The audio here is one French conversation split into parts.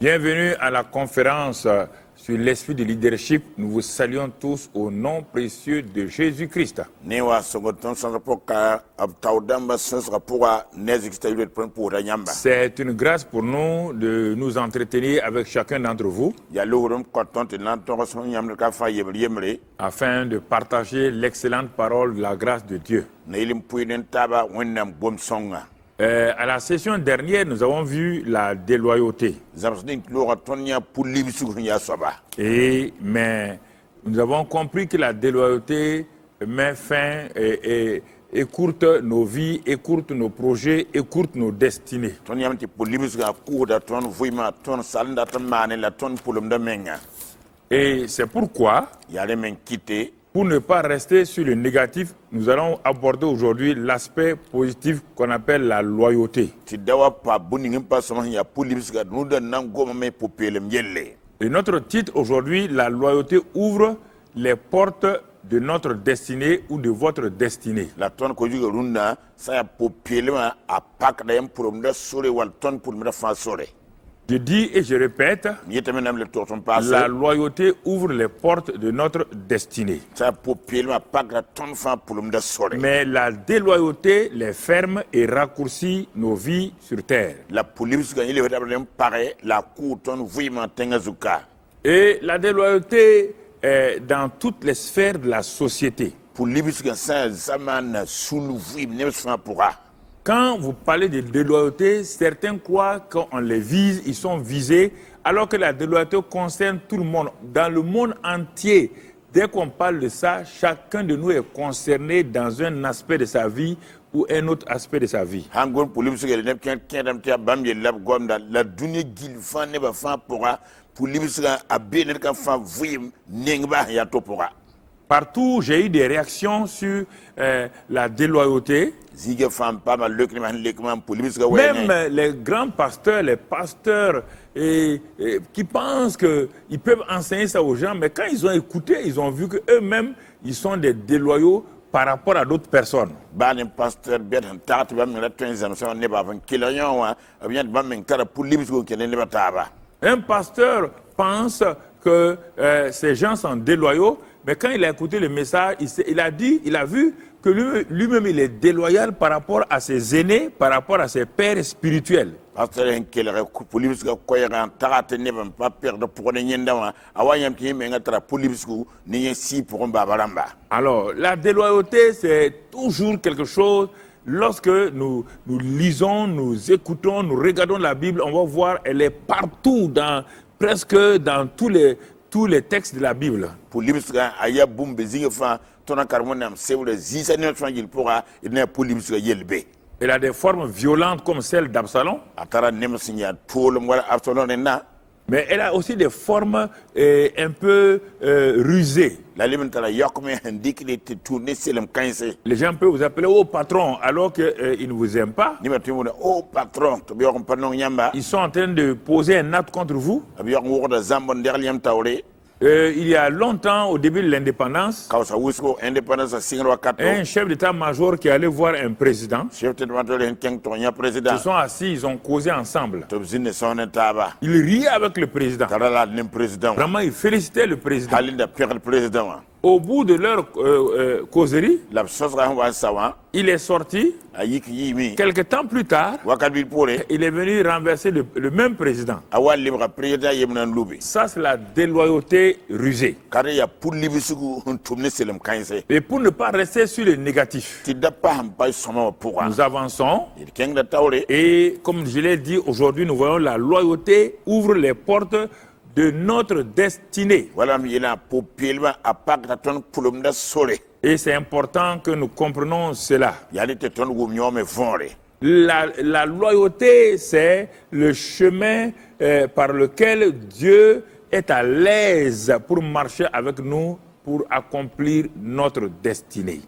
Bienvenue à la conférence sur l'esprit de leadership. Nous vous saluons tous au nom précieux de Jésus-Christ. C'est une grâce pour nous de nous entretenir avec chacun d'entre vous afin de partager l'excellente parole de la grâce de Dieu. À la session dernière, nous avons vu la déloyauté. Mais nous avons compris que la déloyauté met fin et écourte nos vies, écourte nos projets, écourte nos destinées. Et c'est pourquoi, pour ne pas rester sur le négatif, nous allons aborder aujourd'hui l'aspect positif qu'on appelle la loyauté. Et notre titre aujourd'hui, la loyauté ouvre les portes de notre destinée ou de votre destinée. Je dis et je répète, la loyauté ouvre les portes de notre destinée. Mais la déloyauté les ferme et raccourcit nos vies sur terre. Et la déloyauté est dans toutes les sphères de la société. Quand vous parlez de déloyauté, certains croient qu'on les vise, ils sont visés, alors que la déloyauté concerne tout le monde. Dans le monde entier, dès qu'on parle de ça, chacun de nous est concerné dans un aspect de sa vie ou un autre aspect de sa vie. Partout, j'ai eu des réactions sur la déloyauté. Même les grands pasteurs, les pasteurs qui pensent qu'ils peuvent enseigner ça aux gens, mais quand ils ont écouté, ils ont vu qu'eux-mêmes, ils sont des déloyaux par rapport à d'autres personnes. Un pasteur pense que ces gens sont déloyaux, mais quand il a écouté le message, il a vu que lui-même il est déloyal par rapport à ses aînés, par rapport à ses pères spirituels. Alors, la déloyauté, c'est toujours quelque chose. Lorsque nous lisons, nous écoutons, nous regardons la Bible, on va voir, elle est partout, presque dans tous les textes de la Bible. Elle a des formes violentes comme celle d'Absalom. Mais elle a aussi des formes un peu rusées. Les gens peuvent vous appeler oh patron alors qu'ils ne vous aiment pas. Ils sont en train de poser un acte contre vous. Il y a longtemps, au début de l'indépendance, un chef d'état-major qui allait voir un président. Ils sont assis, ils ont causé ensemble. Ils riaient avec le président. Vraiment, ils félicitaient le président. Au bout de leur causerie, il est sorti. Quelque temps plus tard, il est venu renverser le même président. Ça, c'est la déloyauté rusée. Et pour ne pas rester sur le négatif, nous avançons. Et comme je l'ai dit, aujourd'hui, nous voyons la loyauté ouvre les portes de notre destinée. Et c'est important que nous comprenions cela. La loyauté, c'est le chemin par lequel Dieu est à l'aise pour marcher avec nous, pour accomplir notre destinée.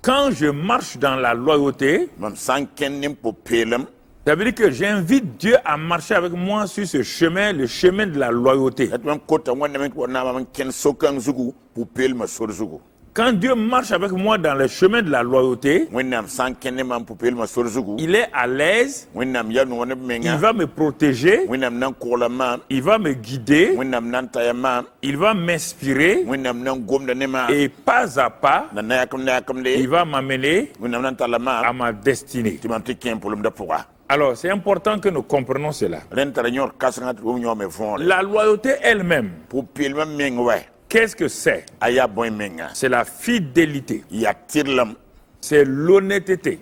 Quand je marche dans la loyauté, ça veut dire que j'invite Dieu à marcher avec moi sur ce chemin, le chemin de la loyauté. Quand Dieu marche avec moi dans le chemin de la loyauté, il est à l'aise, il va me protéger, il va me guider, il va m'inspirer, et pas à pas, il va m'amener à ma destinée. Alors, c'est important que nous comprenions cela. La loyauté elle-même, qu'est-ce que c'est? C'est la fidélité. C'est l'honnêteté.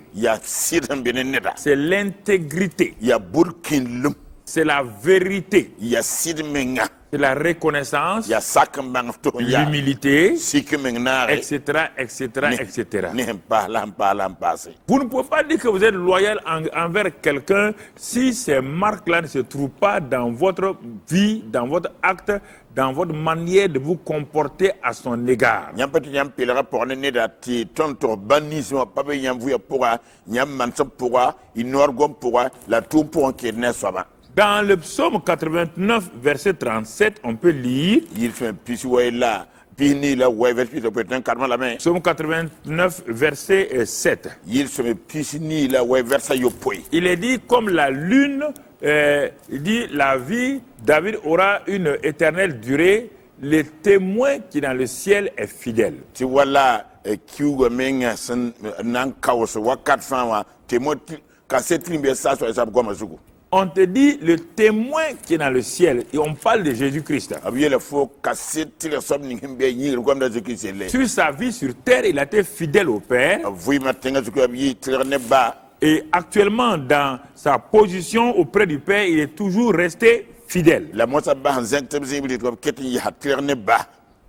C'est l'intégrité. C'est la vérité. C'est la reconnaissance, l'humilité, etc., etc., etc. Vous ne pouvez pas dire que vous êtes loyal envers quelqu'un si ces marques-là ne se trouvent pas dans votre vie, dans votre acte, dans votre manière de vous comporter à son égard. Dans le psaume 89, verset 37, on peut lire. Psaume 89, verset 7. Il est dit comme la lune, il dit la vie, David aura une éternelle durée. Le témoin qui est dans le ciel est fidèle. On te dit le témoin qui est dans le ciel, et on parle de Jésus-Christ. Sur sa vie sur terre, il a été fidèle au Père. Et actuellement, dans sa position auprès du Père, il est toujours resté fidèle.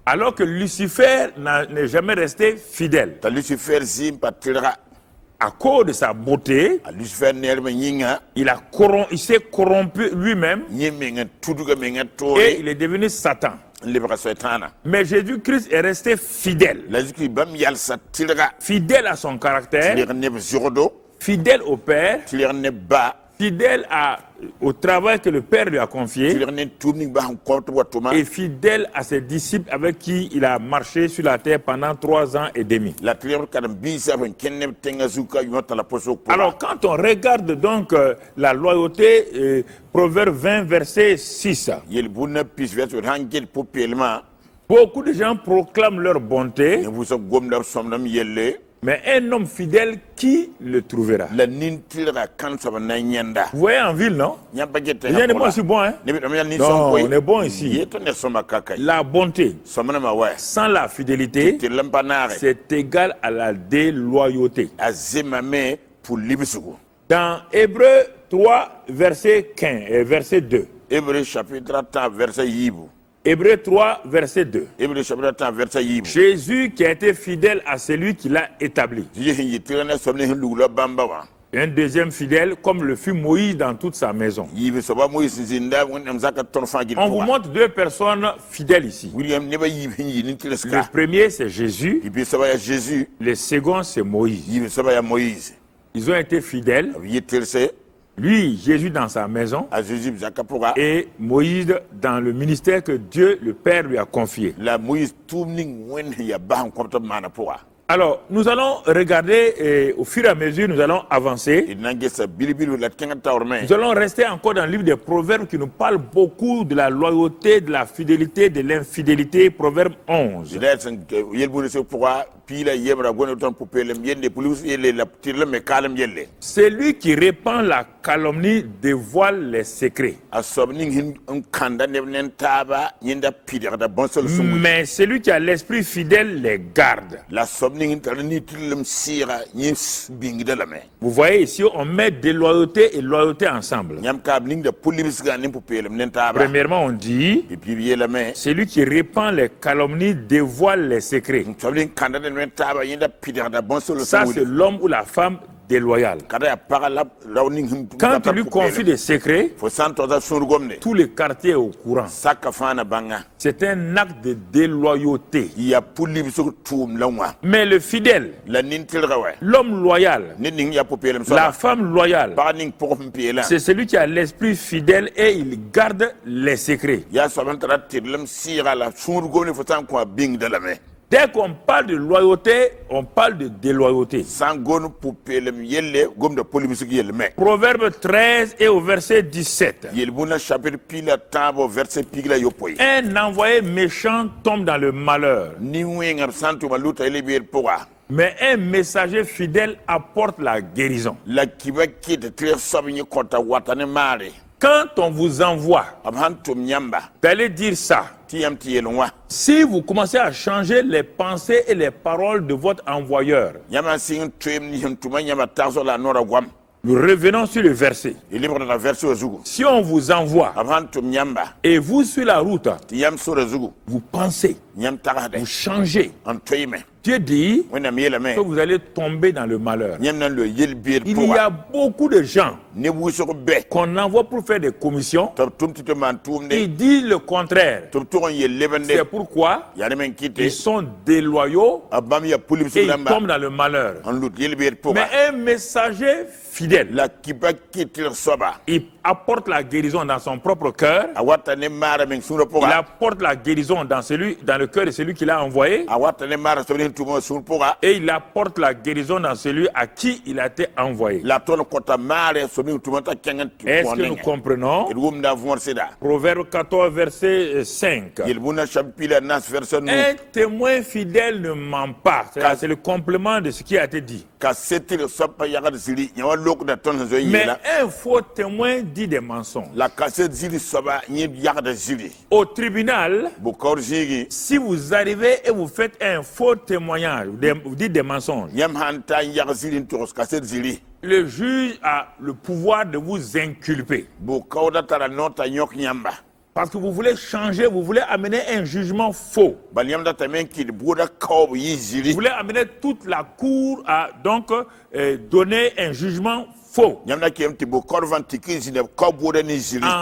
Alors que Lucifer n'est jamais resté fidèle. À cause de sa beauté, il s'est corrompu lui-même et il est devenu Satan. Mais Jésus-Christ est resté fidèle. Fidèle à son caractère, fidèle au Père, fidèle au travail que le Père lui a confié et fidèle à ses disciples avec qui il a marché sur la terre pendant 3 ans et demi. Alors quand on regarde donc la loyauté, Proverbe 20, verset 6, beaucoup de gens proclament leur bonté, mais un homme fidèle, qui le trouvera? Vous voyez en ville, non? Les gens de moi aussi bon, hein? Non, on est bon ici. La bonté, sans la fidélité, c'est égal à la déloyauté. Dans Hébreux 3, verset 15 et verset 2. Hébreux chapitre 3, verset 8. Hébreux 3, verset 2. Jésus qui a été fidèle à celui qui l'a établi. Un deuxième fidèle, comme le fut Moïse dans toute sa maison. On vous montre 2 personnes fidèles ici. Le premier, c'est Jésus. Le second, c'est Moïse. Ils ont été fidèles. Lui, Jésus dans sa maison, et Moïse dans le ministère que Dieu, le Père, lui a confié. Alors, nous allons regarder, et au fur et à mesure, nous allons avancer. Nous allons rester encore dans le livre des Proverbes qui nous parle beaucoup de la loyauté, de la fidélité, de l'infidélité. Proverbe 11. Celui qui répand la calomnie dévoile les secrets. Mais celui qui a l'esprit fidèle les garde. Vous voyez ici, on met déloyauté et loyauté ensemble. Premièrement, on dit, celui qui répand les calomnies dévoile les secrets. Ça, c'est l'homme ou la femme déloyal. Quand tu lui confies des secrets, tout le quartier est au courant. C'est un acte de déloyauté. Mais le fidèle, l'homme loyal, la femme loyale, c'est celui qui a l'esprit fidèle et il garde les secrets. Dès qu'on parle de loyauté, on parle de déloyauté. Proverbe 13 et au verset 17. Un envoyé méchant tombe dans le malheur, mais un messager fidèle apporte la guérison. Quand on vous envoie, d'aller dire ça, si vous commencez à changer les pensées et les paroles de votre envoyeur, nous revenons sur le verset. Si on vous envoie et vous sur la route, vous pensez, vous changez, Dieu dit que vous allez tomber dans le malheur. Il y a beaucoup de gens qu'on envoie pour faire des commissions. Ils disent le contraire. C'est pourquoi ils sont déloyaux et ils tombent dans le malheur. Mais un messager fidèle, il apporte la guérison dans son propre cœur. Il apporte la guérison dans le cœur de celui qui l'a envoyé. Et il apporte la guérison dans celui à qui il a été envoyé. Est-ce que nous comprenons? Proverbe 14, verset 5. Un témoin fidèle ne ment pas. C'est le complément de ce qui a été dit. Mais un faux témoin dit des mensonges. Au tribunal, si vous arrivez et vous faites un faux témoignage, vous dites des mensonges, le juge a le pouvoir de vous inculper. Parce que vous voulez changer, vous voulez amener un jugement faux. Vous voulez amener toute la cour à donc donner un jugement faux. En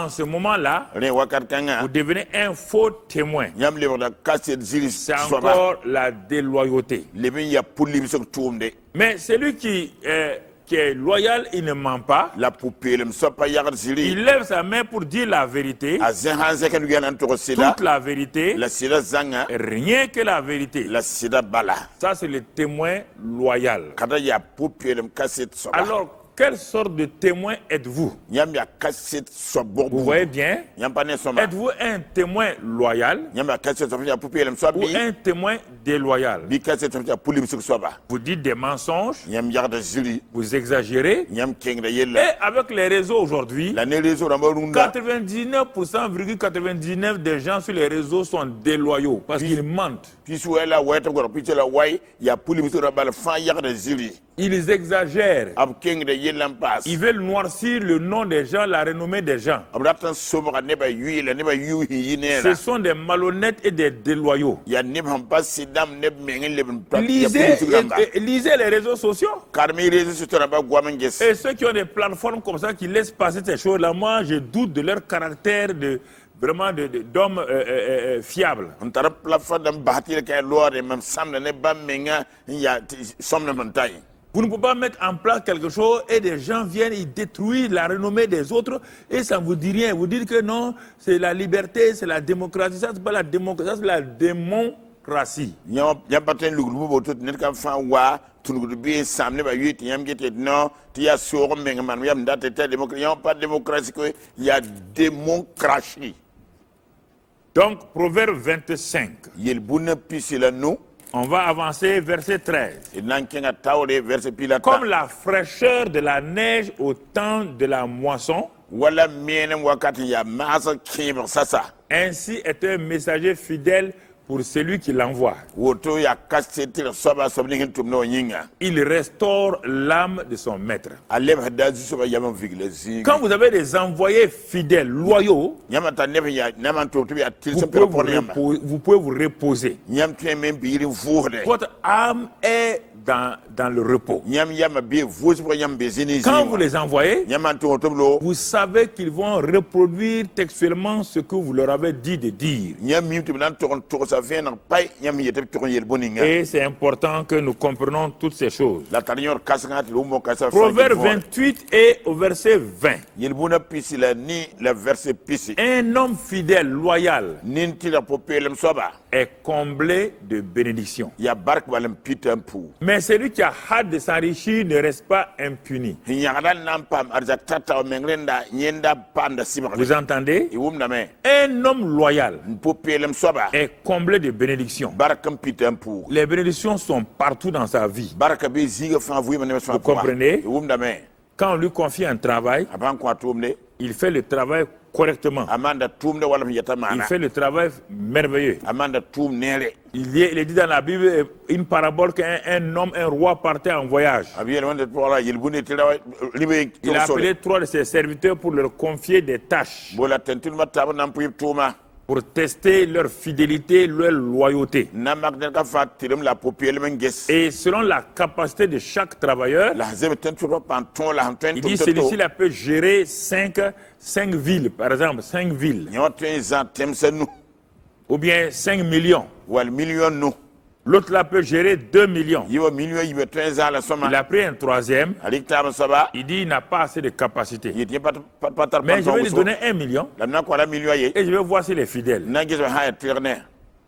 ce moment-là, vous devenez un faux témoin. C'est encore la déloyauté. Mais celui qui est loyal, il ne ment pas. Il lève sa main pour dire la vérité, toute la vérité, rien que la vérité. Ça, c'est le témoin loyal. Alors, quelle sorte de témoin êtes-vous? Vous voyez bien? Êtes-vous un témoin loyal ou un témoin déloyal? Vous dites des mensonges, vous exagérez. Et avec les réseaux aujourd'hui, 99,99% des gens sur les réseaux sont déloyaux parce qu'ils mentent. Ils exagèrent. Ils veulent noircir le nom des gens, la renommée des gens. Ce sont des malhonnêtes et des déloyaux. Lisez les réseaux sociaux. Et ceux qui ont des plateformes comme ça, qui laissent passer ces choses-là, moi je doute de leur caractère vraiment d'hommes fiables. Vous ne pouvez pas mettre en place quelque chose et des gens viennent, ils détruisent la renommée des autres et ça ne vous dit rien. Vous dites que non, c'est la liberté, c'est la démocratie. Ça, c'est pas la démocratie, ça, c'est la démocratie. Il y a démocratie. Donc, Proverbe 25. On va avancer, verset 13. Comme la fraîcheur de la neige au temps de la moisson, ainsi est un messager fidèle pour celui qui l'envoie. Il restaure l'âme de son maître. Quand vous avez des envoyés fidèles, loyaux, vous pouvez vous reposer. Votre âme est dans le repos. Nyam yama be voice pour nyam bezini. Quand vous les envoyez, Nyamanto otoblo. vous savez qu'ils vont reproduire textuellement ce que vous leur avez dit de dire. Nyam mimtu nan to ça vient en pai nyam yete to yel boninga. Et c'est important que nous comprenions toutes ces choses. La tanior kasngat lu mo kasa. Proverbe 28 et au verset 20. Yel buna pisi la ni le verset pisi. Un homme fidèle, loyal, Ninti la popelem soba. est comblé de bénédictions. Ya bark balem pitem pou. Mais celui qui a hâte de s'enrichir ne reste pas impuni. Nyagadan nampam arja tata mengrenda nyenda panda sima. Vous entendez? Iwum na me. Un homme loyal Popelem soba. est comblé de bénédictions. Barkam pitem pou. Les bénédictions sont partout dans sa vie. Barka be ziga fan vous manem Vous comprenez? Iwum na me. Quand on lui confie un travail, Avant quoi tourner. il fait le travail correctement. Amanda tourne wala yata Il mana. fait le travail merveilleux. Amanda tourne nere. Il est dit dans la Bible une parabole qu'un homme, un roi partait en voyage. Abiel wanda tola yel buni tira libe. Il a appelé 3 de ses serviteurs pour leur confier des tâches, Bola tentin mataba nam pu tuma. pour tester leur fidélité, leur loyauté. Namak den ka fa tirim la popelem nges. Et selon la capacité de chaque travailleur, La zebe tentu panton la il dit celui-ci peut gérer 5 villes, par exemple 5 villes, Nyoten zan temse nou. ou bien 5 millions. Wal million nou. L'autre là peut gérer 2 millions. Yiwa million yibe ten zan la soma. Il a pris un troisième, Alik taba soba. il dit il n'a pas assez de capacité. Yeti patar Mais je vais lui panton. donner 1 million La na kwa la million ye. et je vais voir s'il est fidèle. Nangis ha tirne.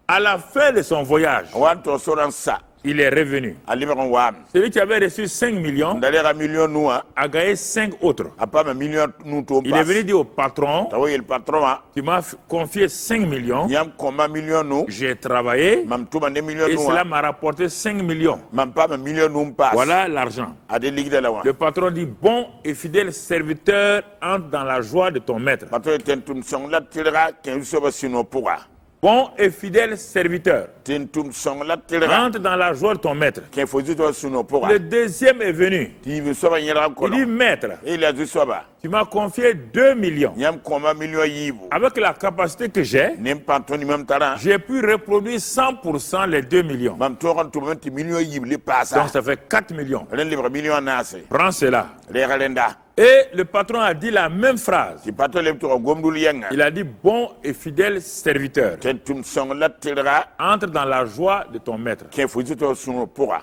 À la fin de son voyage, Wanto soran sa. il est revenu. Alime kon wam. Celui qui avait reçu 5 millions Ndalera million nou a. a gagné 5 autres. Apa ma million nou to Il est venu dire au patron, Tawo yel patron a. tu m'as confié 5 millions, Yam koma million nou. j'ai travaillé Mam tuma de million et nou cela a. m'a rapporté 5 millions. Mam pa ma million nou passe. Voilà l'argent. Ade ligue de la wa. Le patron dit, bon et fidèle serviteur, entre dans la joie de ton maître. Patron tentum song la tira ken soba sino pourra. Bon et fidèle serviteur, Tentum song la tira entre dans la joie de ton maître. ken fozi to sino pourra. Le deuxième est venu. Ti bi soba nyera Il ko. dit, maître, Il a dit soba. tu m'as confié 2 millions. Yam koma million yibu. Avec la capacité que j'ai, Nem panton ni même tara. j'ai pu reproduire 100% les 2 millions. Mam toron to menti million yibu le passa. Donc ça fait 4 millions. Ren libre million nase. Prends cela. Le galenda. Et le patron a dit la même phrase. Ti patron le to gomdul yenga. Il a dit, bon et fidèle serviteur, Tentum song la tira entre dans la joie de ton maître. ken fozi to sino pourra.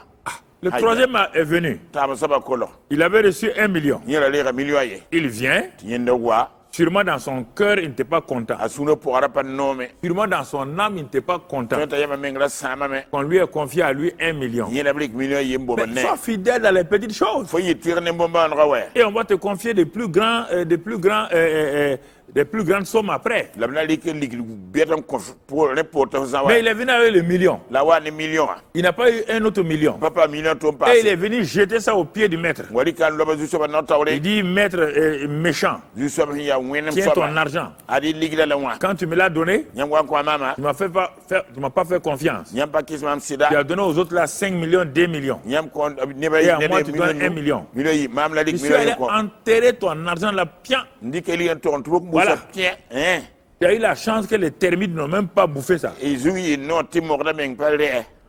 Le troisième est venu. Taba soba kolo. Il avait reçu 1 million. Nyera le million ye. Il vient. Yende wa. Sûrement dans son cœur, il n'était pas content. Asuno pourra pas nome. Sûrement dans son âme, il n'était pas content. Tenta yama mengra sama me. Qu'on lui ait confié à lui 1 million. Yena blik million yimbo Mais ne. sois fidèle dans les petites choses. Faut y tirer ne bomba en rawe. Et on va te confier des plus grandes sommes après. La bna lik bietam pour reporter za wa. Mais il est venu avec le million. La wa ne million. Il n'a pas eu un autre million. Papa million to Et il passe. est venu jeter ça au pied du maître. Wali kan loba zu soba no Il tawre. dit, maître méchant, Zu soba ya wenem tiens soba. ton argent. Adi lig la wa. Quand tu me l'as donné, Nyam wa ko mama. tu m'as pas fait confiance. Nyam pa kismam Tu sida. as donné aux autres là 5 millions, 2 millions. Nyam kon ne ba Et à ne moi, tu donnes 1 million. Million yi mam la Je lig suis allé million ko. enterrer ton argent là, bien. Ndikeli en ton truc Voilà. musa tien. Hein. Tu as eu la chance que les termites n'ont même pas bouffé ça. Et zuyi no timorda meng pa le.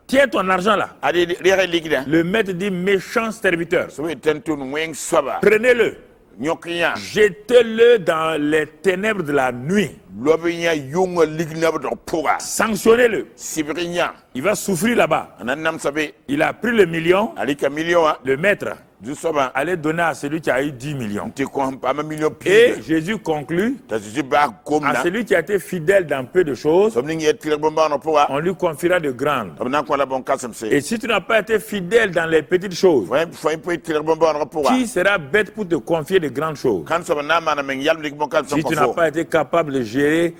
Tiens ton argent là. Adi rere lig da. Le maître dit, méchant serviteur, So tentun weng soba. prenez-le, Nyokiya. jetez-le dans les ténèbres de la nuit, Lobinya yunga ligna do pourra. sanctionnez-le. Sibrinya. Il va souffrir là-bas. Ananam sabe. Il a pris le million, Alika million a. le maître Du soba. allait donner à celui qui a eu 10 millions. Te ko pa ma million Et pi. Jésus conclut, Ta si ba kom à na. celui qui a été fidèle dans peu de choses, Somning ye tire bomba no pourra. on lui confiera de grandes. Abna ko la bon kasam se. Et si tu n'as pas été fidèle dans les petites choses, Faut peut tire bomba no pourra. qui sera bête pour te confier de grandes choses? Kan soba na mana meng yal lig bon kasam Si ko tu n'as fo. pas été capable de gérer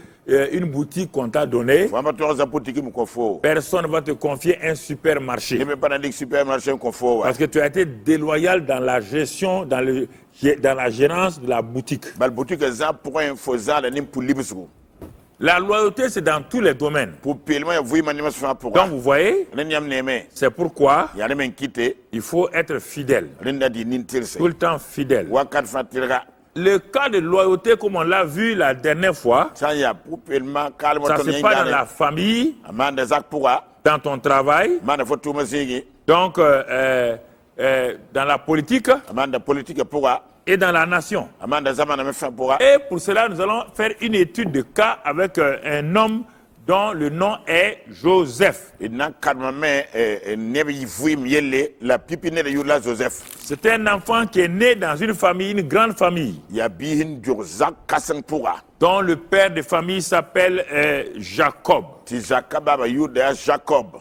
une boutique qu'on t'a donnée, Faut ma to za boutique mu ko fo. personne ne va te confier un supermarché. Ne me pas na lig supermarché ko fo wa. Parce que tu as été déloyal dans la gestion, dans la gérance de la boutique. Bal boutique za pour un fo za la nim pour libsu. La loyauté, c'est dans tous les domaines. Pour paiement ya vui manima fa pour. Donc vous voyez, Ren yam neme. c'est pourquoi Ya men kite. il faut être fidèle, Ren di nintirse. tout le temps fidèle. Wakat fatira. Le cas de loyauté, comme on l'a vu la dernière fois, Sanya pour paiement calme ça ton se passe dans la famille, Amanda zak pourra. dans ton travail. Mana faut tout me sigi. Donc, dans la politique et dans la nation. Et pour cela, nous allons faire une étude de cas avec un homme dont le nom est Joseph. C'est un enfant qui est né dans une famille, une grande famille, dont le père de famille s'appelle Jacob.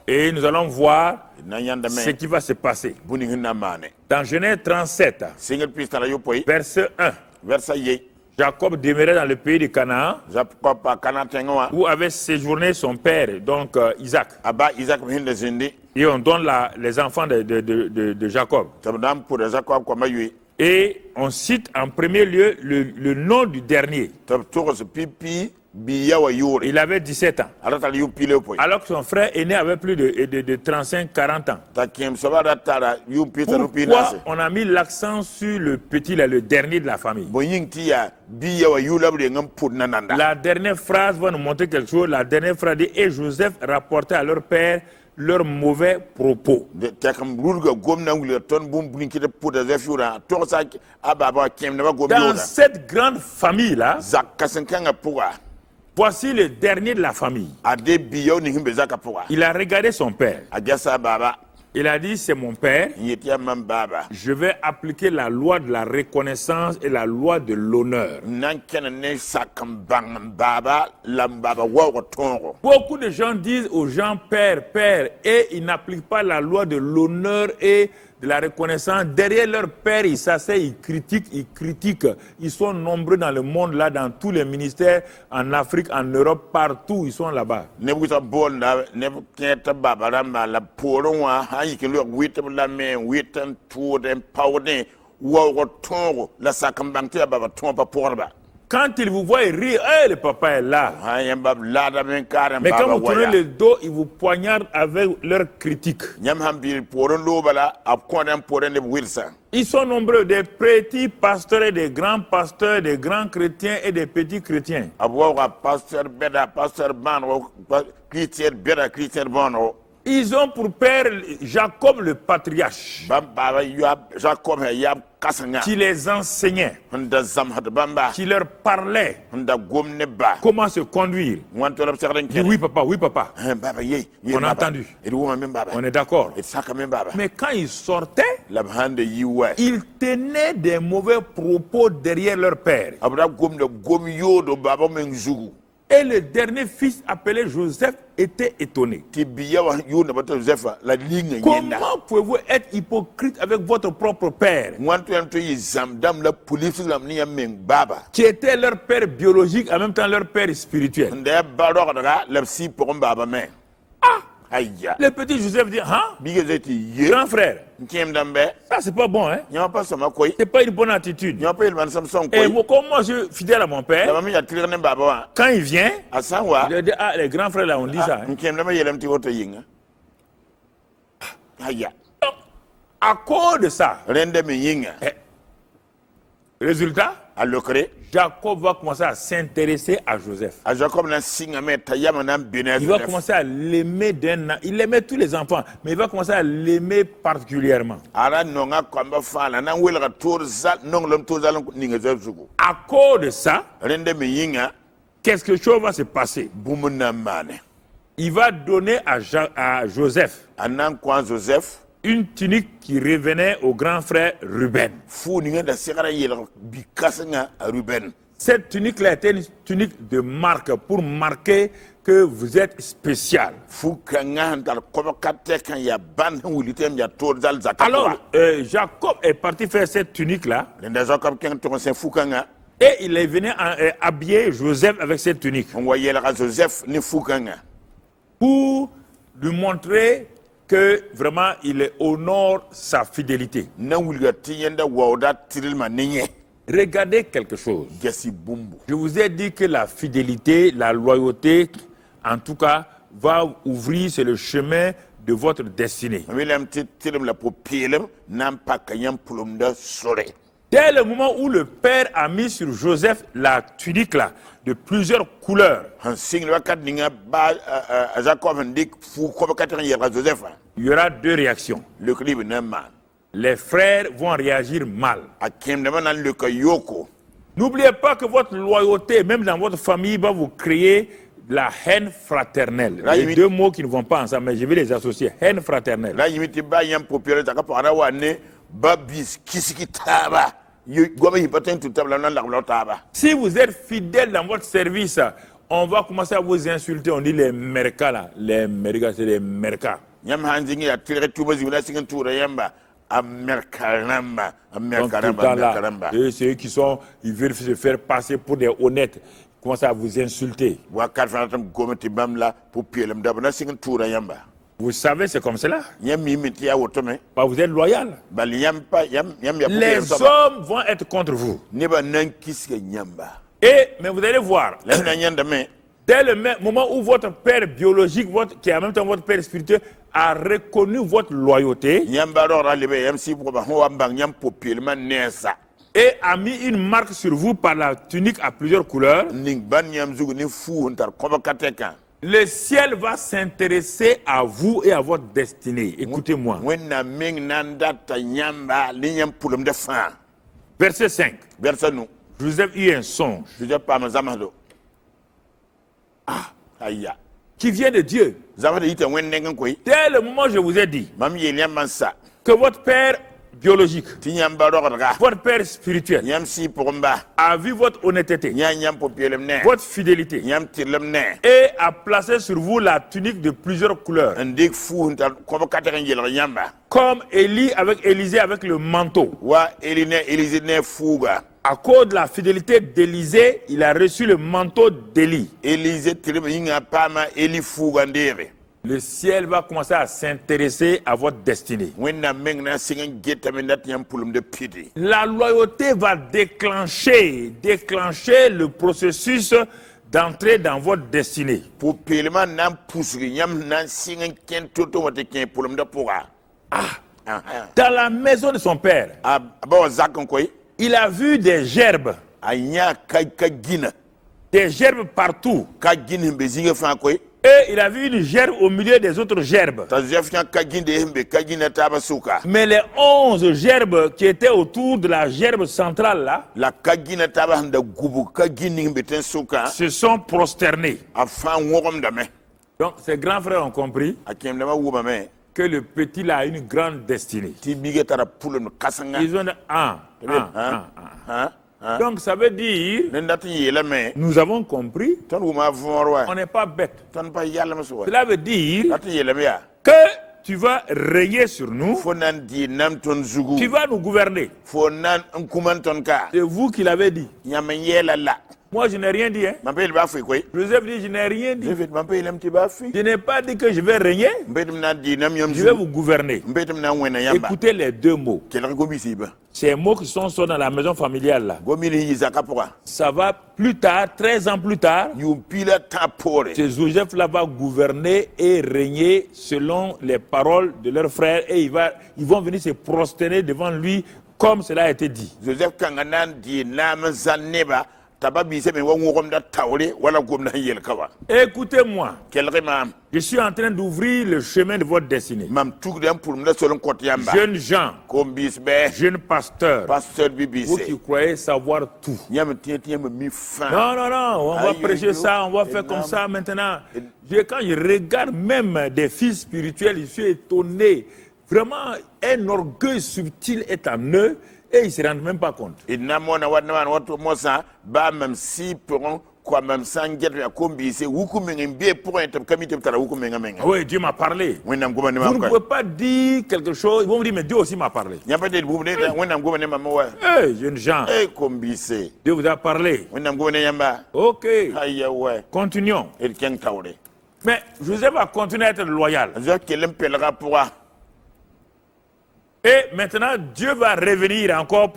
Et nous allons voir ce qui va se passer. Dans Genèse 37, verset 1. Jacob demeurait dans le pays de Canaan, où avait séjourné son père, donc Isaac. Et on donne les enfants de Jacob. Et on cite en premier lieu le nom du dernier. Il avait 17 ans. Alors que son frère aîné avait plus de 35-40 ans. Pourquoi on a mis l'accent sur le petit, là, le dernier de la famille? La dernière phrase va nous montrer quelque chose. La dernière phrase dit: et Joseph rapportait à leur père leurs mauvais propos. Dans cette grande famille-là, voici le dernier de la famille. Il a regardé son père. Il a dit: c'est mon père. Je vais appliquer la loi de la reconnaissance et la loi de l'honneur. Beaucoup de gens disent aux gens père, père, et ils n'appliquent pas la loi de l'honneur et de la reconnaissance. Derrière leur père, ils s'asseyent, ils critiquent. Ils sont nombreux dans le monde, là, dans tous les ministères, en Afrique, en Europe, partout, ils sont là-bas. Quand ils vous voient rire, hey, le papa est là. Mais quand vous tournez le dos, ils vous poignardent avec leurs critiques. Ils sont nombreux, des petits pasteurs et des grands pasteurs, des grands chrétiens et des petits chrétiens. Ils ont pour père Jacob le patriarche, qui les enseignait, qui leur parlait comment se conduire. Dit: oui papa, oui papa. On a entendu, on est d'accord. Mais quand ils sortaient, ils tenaient des mauvais propos derrière leur père. Et le dernier fils appelé Joseph était étonné. Comment pouvez-vous être hypocrite avec votre propre père, qui était leur père biologique, en même temps leur père spirituel? Le petit Joseph dit: hein? Grand frère, ça c'est pas bon, hein? C'est pas une bonne attitude. Et moi, comme moi je suis fidèle à mon père, quand il vient, il dit: ah, les grands frères là, on dit ça. À cause de ça, résultat, Jacob va commencer à s'intéresser à Joseph. Il va commencer à l'aimer il aimait tous les enfants, mais il va commencer à l'aimer particulièrement. À cause de ça, quelque chose va se passer. Il va donner à Joseph une tunique qui revenait au grand frère Ruben. Cette tunique-là était une tunique de marque, pour marquer que vous êtes spécial. Alors, Jacob est parti faire cette tunique-là, et il est venu habiller Joseph avec cette tunique, pour lui montrer que vraiment il honore sa fidélité. Regardez quelque chose. Je vous ai dit que la fidélité, la loyauté, en tout cas, va ouvrir, c'est le chemin de votre destinée. Dès le moment où le père a mis sur Joseph la tunique là, de plusieurs couleurs, il y aura deux réactions. les frères vont réagir mal. akem de manan le kayoko N'oubliez pas que votre loyauté, même dans votre famille, va vous créer la haine fraternelle. Les deux mots qui ne vont pas ensemble, mais je vais les associer. Haine fraternelle. la yimiti ba yam populaire ta ka para wa ne babis kisiki taba gobe hipaten tout table nan la taba. Si vous êtes fidèle dans votre service, on va commencer à vous insulter. On dit les mercas là. Les mercas, c'est les mercas. Yam hanzingi ya tire tuba zina singin tura yamba Americaramba. Et ceux qui sont, ils veulent se faire passer pour des honnêtes, commencent à vous insulter. Vous savez, c'est comme cela. Vous êtes loyal. Les hommes vont être contre vous. Mais vous allez voir. Dès le moment où votre père biologique, qui est en même temps votre père spirituel, a reconnu votre loyauté et a mis une marque sur vous par la tunique à plusieurs couleurs, le ciel va s'intéresser à vous et à votre destinée. Écoutez-moi. Verset 5. Joseph eut un songe. Qui vient de Dieu. Dès le moment où je vous ai dit que votre père biologique, votre père spirituel, a vu votre honnêteté, votre fidélité, et a placé sur vous la tunique de plusieurs couleurs, comme Élie avec Élisée avec le manteau. À cause de la fidélité d'Élisée, il a reçu le manteau d'Élie. Le ciel va commencer à s'intéresser à votre destinée. La loyauté va déclencher le processus d'entrer dans votre destinée. Dans la maison de son père, il a vu des gerbes. Des gerbes partout. Et il a vu une gerbe au milieu des autres gerbes. Mais les 11 gerbes qui étaient autour de la gerbe centrale là, se sont prosternés. Donc ces grands frères ont compris que le petit là a une grande destinée. Ils ont dit, donc ça veut dire, nous avons compris, on n'est pas bête. Cela veut dire que tu vas régner sur nous, tu vas nous gouverner. C'est vous qui l'avez dit. Moi, je n'ai rien dit. Joseph dit, je n'ai rien dit. Je n'ai pas dit que je vais régner. Je vais vous gouverner. Écoutez les deux mots. Ces mots qui sont dans la maison familiale là. Ça va plus tard, 13 ans plus tard, ce Joseph là va gouverner et régner selon les paroles de leurs frères et ils vont venir se prosterner devant lui comme cela a été dit. Écoutez-moi. Je suis en train d'ouvrir le chemin de votre destinée. Jeunes gens, jeunes pasteurs, vous qui croyez savoir tout. Non, on va prêcher ça, on va faire comme ça maintenant. Quand je regarde même des fils spirituels, je suis étonné. Vraiment, un orgueil subtil est en eux. Et ils ne se rendent même pas compte. Oui, Dieu m'a parlé. Vous ne pouvez pas dire quelque chose. Ils vont me dire, mais Dieu aussi m'a parlé. Hey, jeunes gens. Dieu vous a parlé. Ok. Continuons. Mais Joseph va continuer à être loyal. Et maintenant, Dieu va revenir encore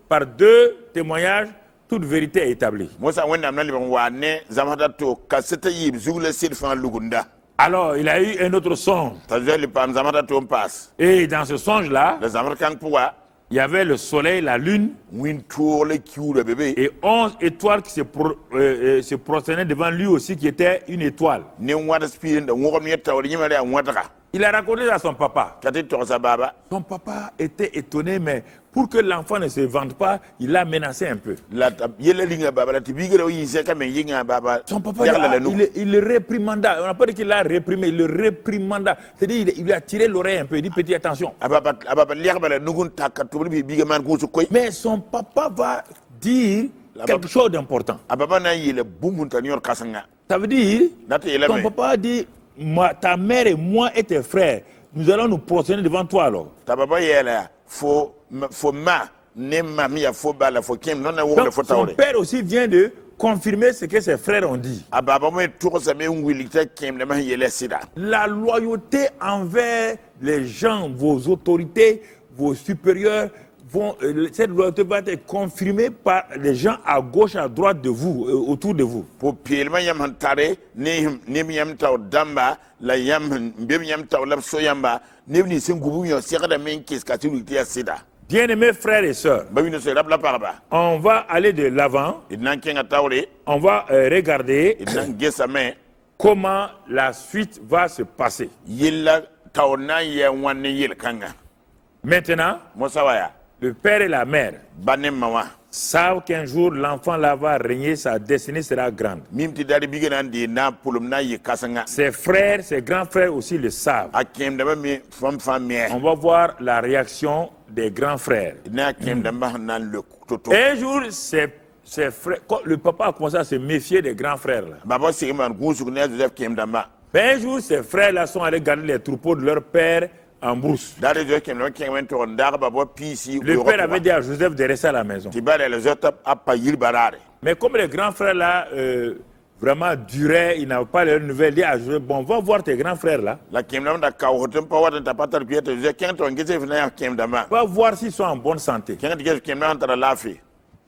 par deux témoignages, toute vérité est établie. Alors, il a eu un autre songe. Et dans ce songe-là, il y avait le soleil, la lune, et 11 étoiles qui se prosternaient devant lui aussi, qui était une étoile. Il a raconté à son papa. kati to sa baba Son papa était étonné, mais pour que l'enfant ne se vende pas, il l'a menacé un peu. la yele linga baba la tibigere yi se ka men yinga baba Son papa, il le réprimanda. On n'a pas dit qu'il l'a réprimé, il le réprimanda. C'est-à-dire, il lui a tiré l'oreille un peu. Il dit, petit, attention. ababa liya bala nugun takka to bi biga man ko su koy Mais son papa va dire quelque chose d'important. ababa na yele bumunta nyor kasanga Ça veut dire, nata yele ton me papa dit, ta mère et moi et tes frères, nous allons nous prosterner devant toi alors. ta baba yele fo ma ne mami ya fo bala fo kem non na wo Donc, fo son tawre père aussi vient de confirmer ce que ses frères ont dit. ababa me to sa me wilita kem na ma yele sida La loyauté envers les gens, vos autorités, vos supérieurs, cette loyauté va être confirmée par les gens à gauche, à droite de vous, autour de vous. po pielma yam hantare ne mi yam taw damba la yam mbem yam taw la so yamba ne ni sin gubu yo sekada men kis ka tilu ya sida Bien-aimés frères et sœurs, ba wi no se rabla parba on va aller de l'avant, idnan kenga tawre on va regarder idnan gesa me comment la suite va se passer. yilla tawna ya wanne yil kanga Maintenant, mosawaya le père et la mère banem mawa savent qu'un jour l'enfant là va régner, sa destinée sera grande. mimti dali bigenan di na pulum na yi kasanga Ses frères, ses grands frères aussi le savent. akem da ba mi fam me On va voir la réaction des grands frères. na kem da ba nan le toto Un jour, ses frères, quand le papa a commencé à se méfier des grands frères là. baba sigman gusu ne Joseph kem da ba Mais un jour, ces frères là sont allés garder les troupeaux de leur père en brousse. dali Joseph kem da kem to ndar baba pc Le père avait dit à Joseph de rester à la maison. tibale le zota apa yil barare Mais comme les grands frères là vraiment duraient, ils n'avaient pas leurs nouvelles, il dit à Joseph, bon, va voir tes grands frères là. la kem da ka hotem pa wata ta patar pieta Joseph kem to ngese fina kem da ma Va voir s'ils sont en bonne santé. kem da kem da antara lafi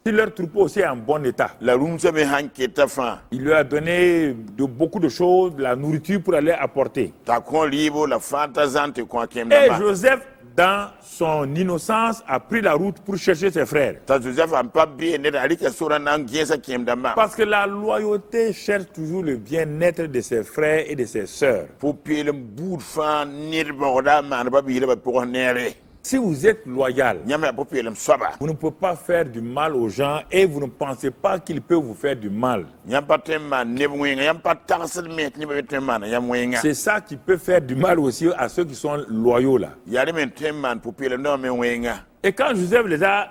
Si leur troupeau aussi est en bon état. la room se me hanke ta fa Il lui a donné beaucoup de choses, de la nourriture pour aller apporter. ta kon libo la fanta zante ko kem Et da ma Joseph, dans son innocence, a pris la route pour chercher ses frères. ta Joseph am pa bi ne da rika sura nan gesa kem da ma Parce que la loyauté cherche toujours le bien-être de ses frères et de ses sœurs. pour pelem bout fa nirba da man ba bi le ba pour nere Si vous êtes loyal, nyama pour pelem soba vous ne pouvez pas faire du mal aux gens et vous ne pensez pas qu'ils peuvent vous faire du mal. nyam pa temma ne wenga yam pa tarsel met ni ba temma na yam wenga C'est ça qui peut faire du mal aussi à ceux qui sont loyaux là. yari men temma pour pelem no men wenga Et quand Joseph les a,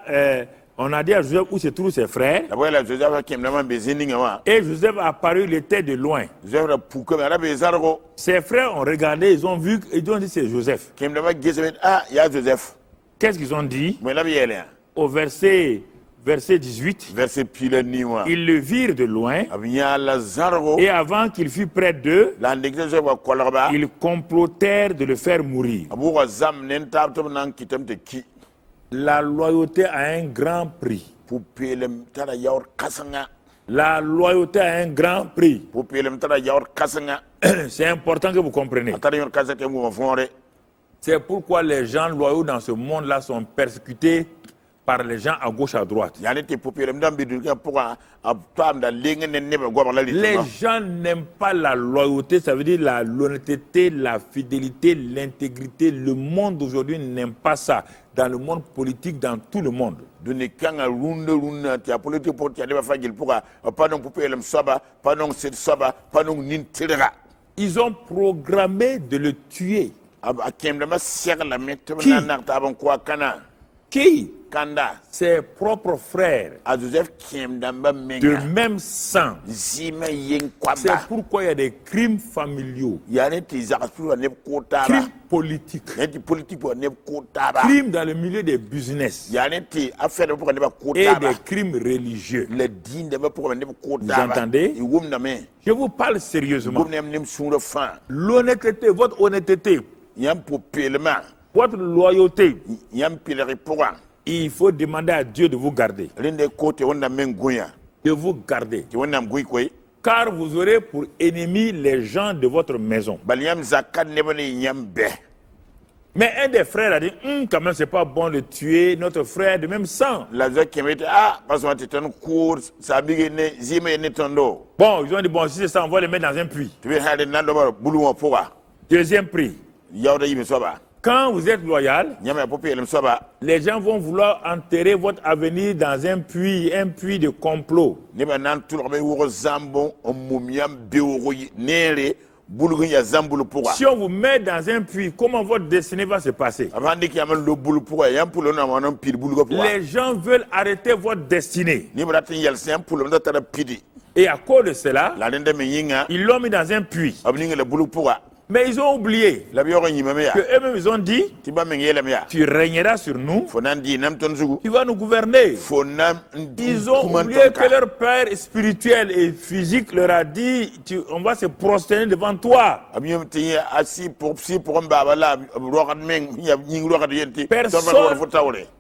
on a dit à Joseph où se trouvent ses frères, la bola Joseph kem da man be zininga wa et Joseph a apparu, il était de loin. Joseph da puka ba be zargo Ses frères ont regardé, ils ont vu, ils ont dit c'est Joseph. kem da ba gesa ah ya Joseph Qu'est-ce qu'ils ont dit? mais la biele Au verset 18, verset pile ni wa ils le virent de loin, abinya la zargo et avant qu'il fût près d'eux, la ndegze wa kolaba ils complotèrent de le faire mourir. abu ko zam nen tab to nan kitam te ki La loyauté a un grand prix. pour pelem tara yaur kasanga La loyauté a un grand prix. pour pelem tara yaur kasanga C'est important que vous compreniez. tara yaur kasate mo fonre C'est pourquoi les gens loyaux dans ce monde-là sont persécutés par les gens à gauche, à droite. yani te pour pelem dam bidu ka pour a tam da lenga nen ne ba gobar la Les gens n'aiment pas la loyauté, ça veut dire l'honnêteté, la fidélité, l'intégrité. Le monde aujourd'hui n'aime pas ça. Dans le monde politique, dans tout le monde. duni kanga runda ti politique pour ti ba fagil pour pas non pour pelem soba pas non c'est soba pas non nin tira Ils ont programmé de le tuer. a kem da ma ser la mettre na na ta ban ko kana Qui? kanda Ses propres frères, a Joseph kem da ba de menga même sang. zima yen C'est kwaba pourquoi il y a des crimes familiaux, yani ti zakatu ne ko taba crimes politiques, yani politique pour ne ko taba crimes dans le milieu des business yani ti affaire pour ne ba ko et taba des crimes religieux. le din de ba pour ne ko Vous taba entendez? i wum na me Je vous parle sérieusement. gum nem sur le fin L'honnêteté, votre honnêteté, yam pour pelema votre loyauté, yam pilere pour il faut demander à Dieu de vous garder. rinde côté on a men goya De vous garder. ti on am goy koy Car vous aurez pour ennemis les gens de votre maison. bal yam zakat ne bane yam be Mais un des frères a dit, quand même, c'est pas bon de tuer notre frère de même sang. la zo kemete ah parce que tu en cours ça bige ne zime ne tondo Bon, ils ont dit, bon, si c'est ça, on va les mettre dans un puits. tu veux aller nan do bulu mo pour Deuxième prix. Quand vous êtes loyal, les gens vont vouloir enterrer votre avenir dans un puits de complot. Si on vous met dans un puits, comment votre destinée va se passer? Les gens veulent arrêter votre destinée. Et à cause de cela, ils l'ont mis dans un puits. Mais ils ont oublié que eux-mêmes ils ont dit, tu régneras sur nous, tu vas nous gouverner. Ils ont oublié que leur père spirituel et physique leur a dit, on va se prosterner devant toi.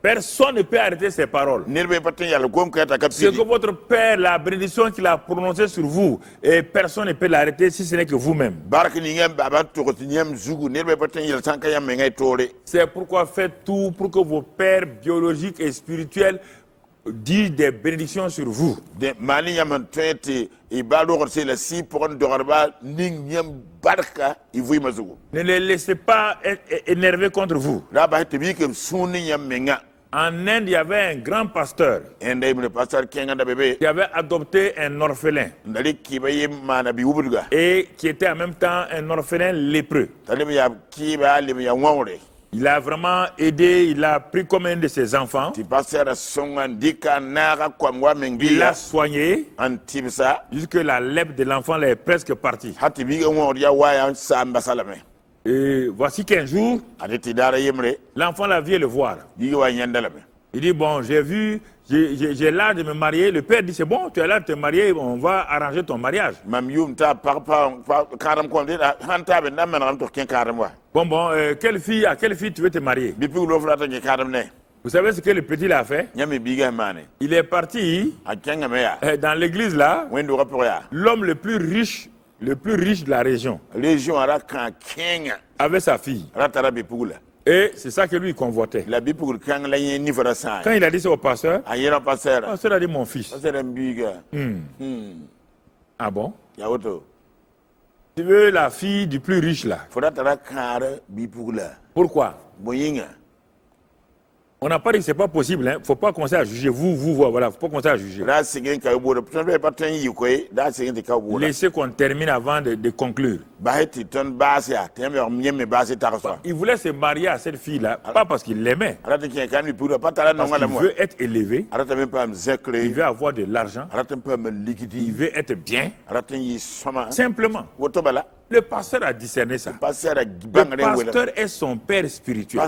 Personne ne peut arrêter ces paroles. C'est que votre père, la bénédiction qu'il a prononcée sur vous, et personne ne peut l'arrêter si ce n'est que vous-même. C'est pourquoi faites tout pour que vos pères biologiques et spirituels disent des bénédictions sur vous. Ne les laissez pas être énervés contre vous. En Inde, il y avait un grand pasteur qui avait adopté un orphelin et qui était en même temps un orphelin lépreux. Il a vraiment aidé, il a pris comme un de ses enfants. Il l'a soigné jusque la lèpre de l'enfant est presque partie. Et voici qu'un jour, l'enfant la vient le voir. Il dit, bon, j'ai l'âge de me marier. Le père dit, c'est bon, tu as l'âge de te marier, on va arranger ton mariage. Bon, à quelle fille tu veux te marier? Vous savez ce que le petit a fait? Il est parti dans l'église là, l'homme le plus riche de la région, avec sa fille. Et c'est ça que lui convoitait. Quand il a dit ça au pasteur, le pasteur a dit, mon fils. Ah bon? Tu veux la fille du plus riche là? Pourquoi? On n'a pas dit que ce n'est pas possible, il ne faut pas commencer à juger. Voilà, il ne faut pas commencer à juger. Laissez qu'on termine avant de conclure. Il voulait se marier à cette fille-là, pas parce qu'il l'aimait, parce qu'il veut être élevé, il veut avoir de l'argent, il veut être bien, simplement. Le pasteur a discerné ça. Le pasteur est son père spirituel.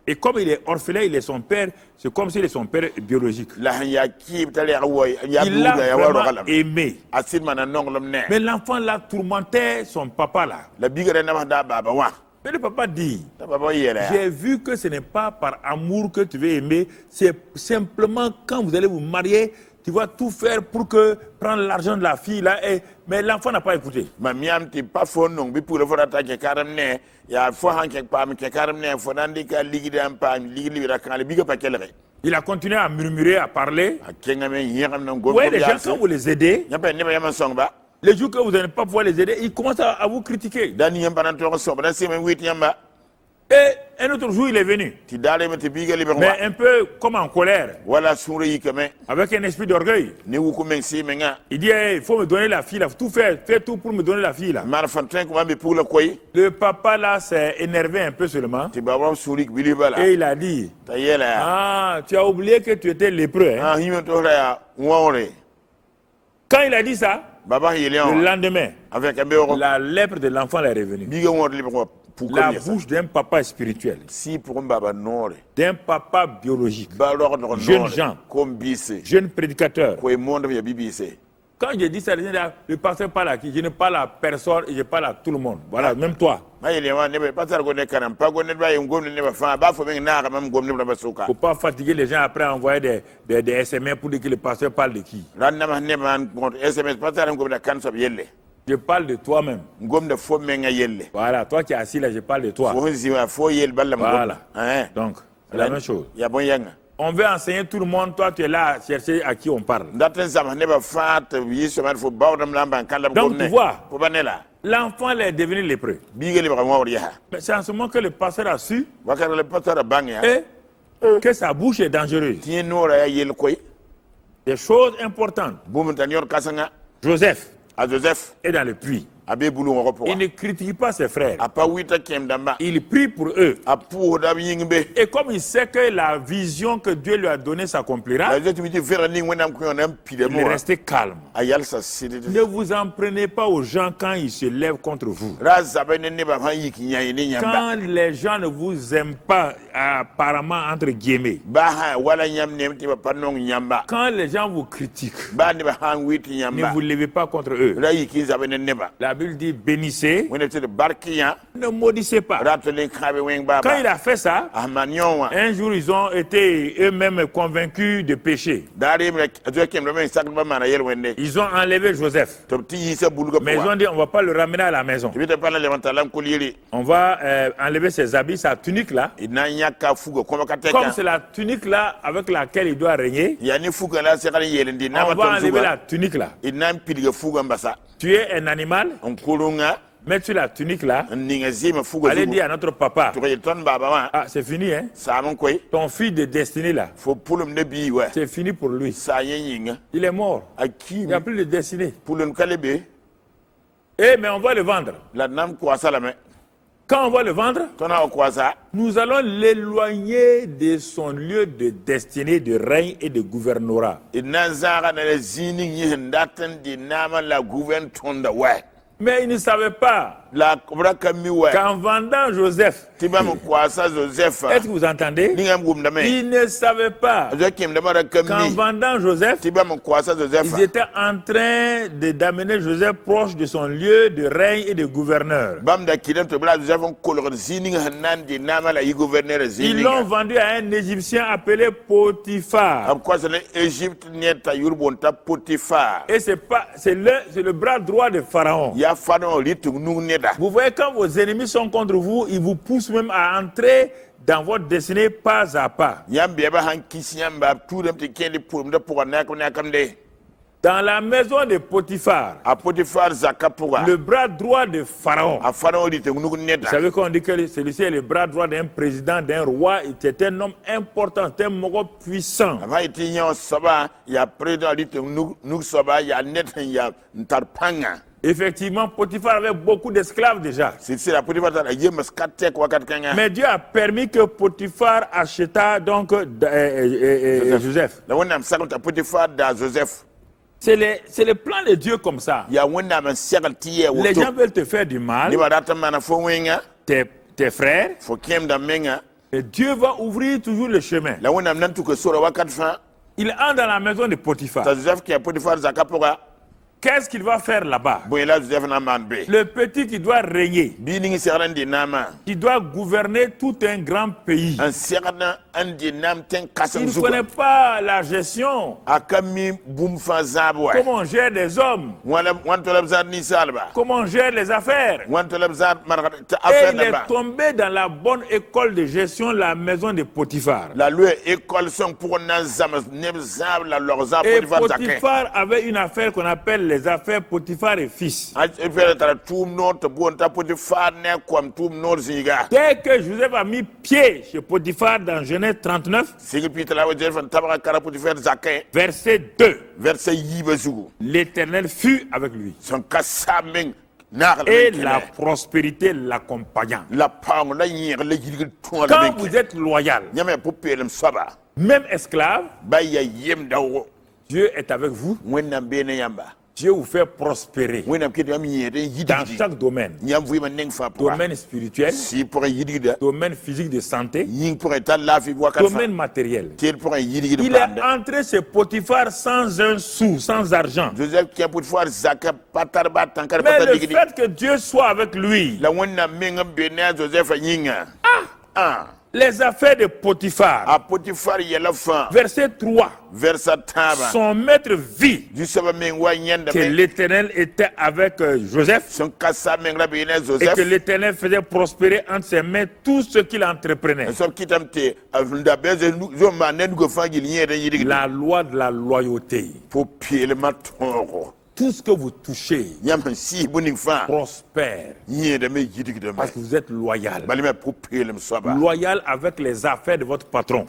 Et comme il est orphelin, il est son père, c'est comme s'il est son père biologique. Il l'a vraiment aimé. Mais l'enfant là tourmentait son papa là. Mais le papa dit, j'ai vu que ce n'est pas par amour que tu veux aimer, c'est simplement quand vous allez vous marier, tu vas tout faire pour prendre l'argent de la fille là, mais l'enfant n'a pas écouté. Il a continué à murmurer, à parler. Ouais, les gens, quand vous les aidez, les jours que vous n'allez pas pouvoir les aider, ils commencent à vous critiquer. Et un autre jour, il est venu. Mais un peu comme en colère. Avec un esprit d'orgueil. Il dit, il faut me donner la fille là. Fais tout pour me donner la fille là. Le papa là s'est énervé un peu seulement. Et il a dit, ah, tu as oublié que tu étais lépreux. Hein? Quand il a dit ça, le lendemain, la lèpre de l'enfant est revenue. La bouche d'un papa spirituel, d'un papa biologique, jeune gens, jeune prédicateur. Quand je dis ça, le pasteur parle à qui? Je ne parle à personne et je parle à tout le monde. Voilà, même toi. Il ne faut pas fatiguer les gens après envoyer des SMS pour dire que le pasteur parle de qui. Je parle de toi-même. Voilà, toi qui es assis là, je parle de toi. Voilà. Donc, c'est la même chose. On veut enseigner tout le monde, toi tu es là à chercher à qui on parle. Donc tu vois, L'enfant est devenu lépreux. Mais c'est en ce moment que le pasteur a su que sa bouche est dangereuse. Des choses importantes. Joseph est dans le puits. Il ne critique pas ses frères. Il prie pour eux. Et comme il sait que la vision que Dieu lui a donnée s'accomplira, il est resté calme. Ne vous en prenez pas aux gens quand ils se lèvent contre vous. Quand les gens ne vous aiment pas, apparemment entre guillemets, quand les gens vous critiquent, ne vous levez pas contre eux. La Bible dit bénissez, ne maudissez pas. Quand il a fait ça, un jour ils ont été eux-mêmes convaincus de péché. Ils ont enlevé Joseph. Mais ils ont dit on ne va pas le ramener à la maison. On va enlever ses habits, sa tunique là. Comme c'est la tunique là avec laquelle il doit régner, on va enlever la tunique là. Tu es un animal, mets-tu la tunique là, allez dire à notre papa, ah c'est fini hein, ton fils de destinée là, c'est fini pour lui, il est mort, il n'y a plus de destinée. Eh mais on va le vendre. Quand on va le vendre, nous allons l'éloigner de son lieu de destinée, de règne et de gouvernorat. Mais il ne savait pas qu'en vendant Joseph, est-ce que vous entendez? Il ne savait pas qu'en vendant Joseph, ils étaient en train d'amener Joseph proche de son lieu de règne et de gouverneur. Ils l'ont vendu à un Égyptien appelé Potiphar. Et c'est le bras droit de Pharaon. Vous voyez, quand vos ennemis sont contre vous, ils vous poussent même à entrer dans votre destinée pas à pas. Dans la maison de Potiphar, le bras droit de Pharaon. Vous savez qu'on dit que celui-ci est le bras droit d'un président, d'un roi. C'était un homme important, un mogo puissant. Effectivement, Potiphar avait beaucoup d'esclaves déjà. Mais Dieu a permis que Potiphar acheta donc Joseph. C'est le plan de Dieu comme ça. Les gens veulent te faire du mal, tes frères, et Dieu va ouvrir toujours le chemin. Il entre dans la maison de Potiphar. Qu'est-ce qu'il va faire là-bas? Le petit qui doit régner, qui doit gouverner tout un grand pays. Il ne connaît pas la gestion. Comment on gère les hommes? Comment on gère les affaires? Et il est tombé dans la bonne école de gestion, la maison de Potiphar. Et Potiphar avait une affaire qu'on appelle les affaires Potiphar et fils. Dès que Joseph a mis pied chez Potiphar dans Genèse 39, verset 2, l'Éternel fut avec lui. Et la prospérité l'accompagnant. Quand vous êtes loyal, même esclave, Dieu est avec vous. Dieu vous fait prospérer dans chaque domaine. Domaine spirituel, domaine physique de santé, domaine matériel. Il est entré chez Potiphar sans un sou, sans argent. Mais le fait que Dieu soit avec lui, les affaires de Potiphar, verset 3, son maître vit que l'Éternel était avec Joseph et que l'Éternel faisait prospérer entre ses mains tout ce qu'il entreprenait. La loi de la loyauté. tout ce que vous touchez prospère. Parce que vous êtes loyal. Loyal avec les affaires de votre patron.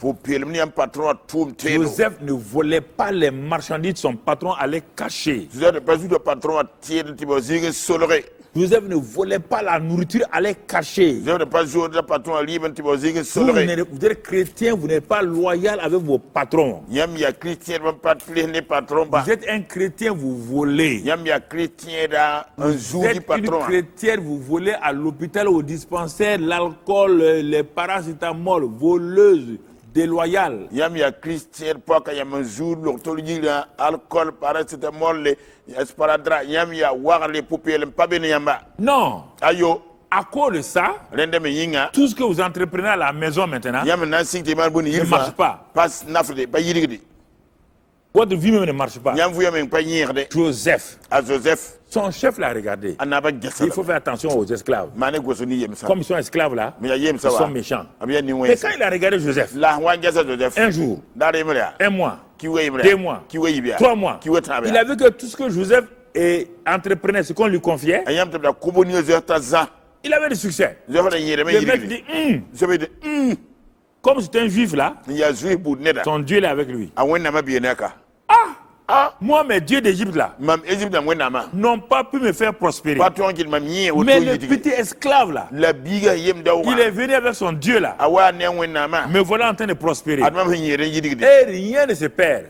Joseph ne volait pas les marchandises de son patron à les cacher. Joseph ne volait pas la nourriture à les cacher. Vous êtes chrétien, vous n'êtes pas loyal avec vos patrons. Vous êtes un chrétien, vous volez. Vous êtes une chrétienne, vous volez à l'hôpital, au dispensaire, l'alcool, les paracétamol, voleuse. Déloyal. Non. À cause de ça, tout ce que vous entreprenez à la maison maintenant ne marche pas. Votre vie même ne marche pas. Joseph, son chef l'a regardé. Il faut faire attention aux esclaves. Comme ils sont esclaves là, ils sont méchants. Mais quand il a regardé Joseph, un jour, un mois, 2 mois, 3 mois, il a vu que tout ce que Joseph entreprenait, ce qu'on lui confiait, il avait du succès. Le mec dit, comme c'est un juif là, son Dieu est avec lui. Moi, mes dieux d'Égypte là n'ont pas pu me faire prospérer. Mais le petit esclave là, il est venu avec son Dieu là. Me voilà en train de prospérer. Et rien ne se perd.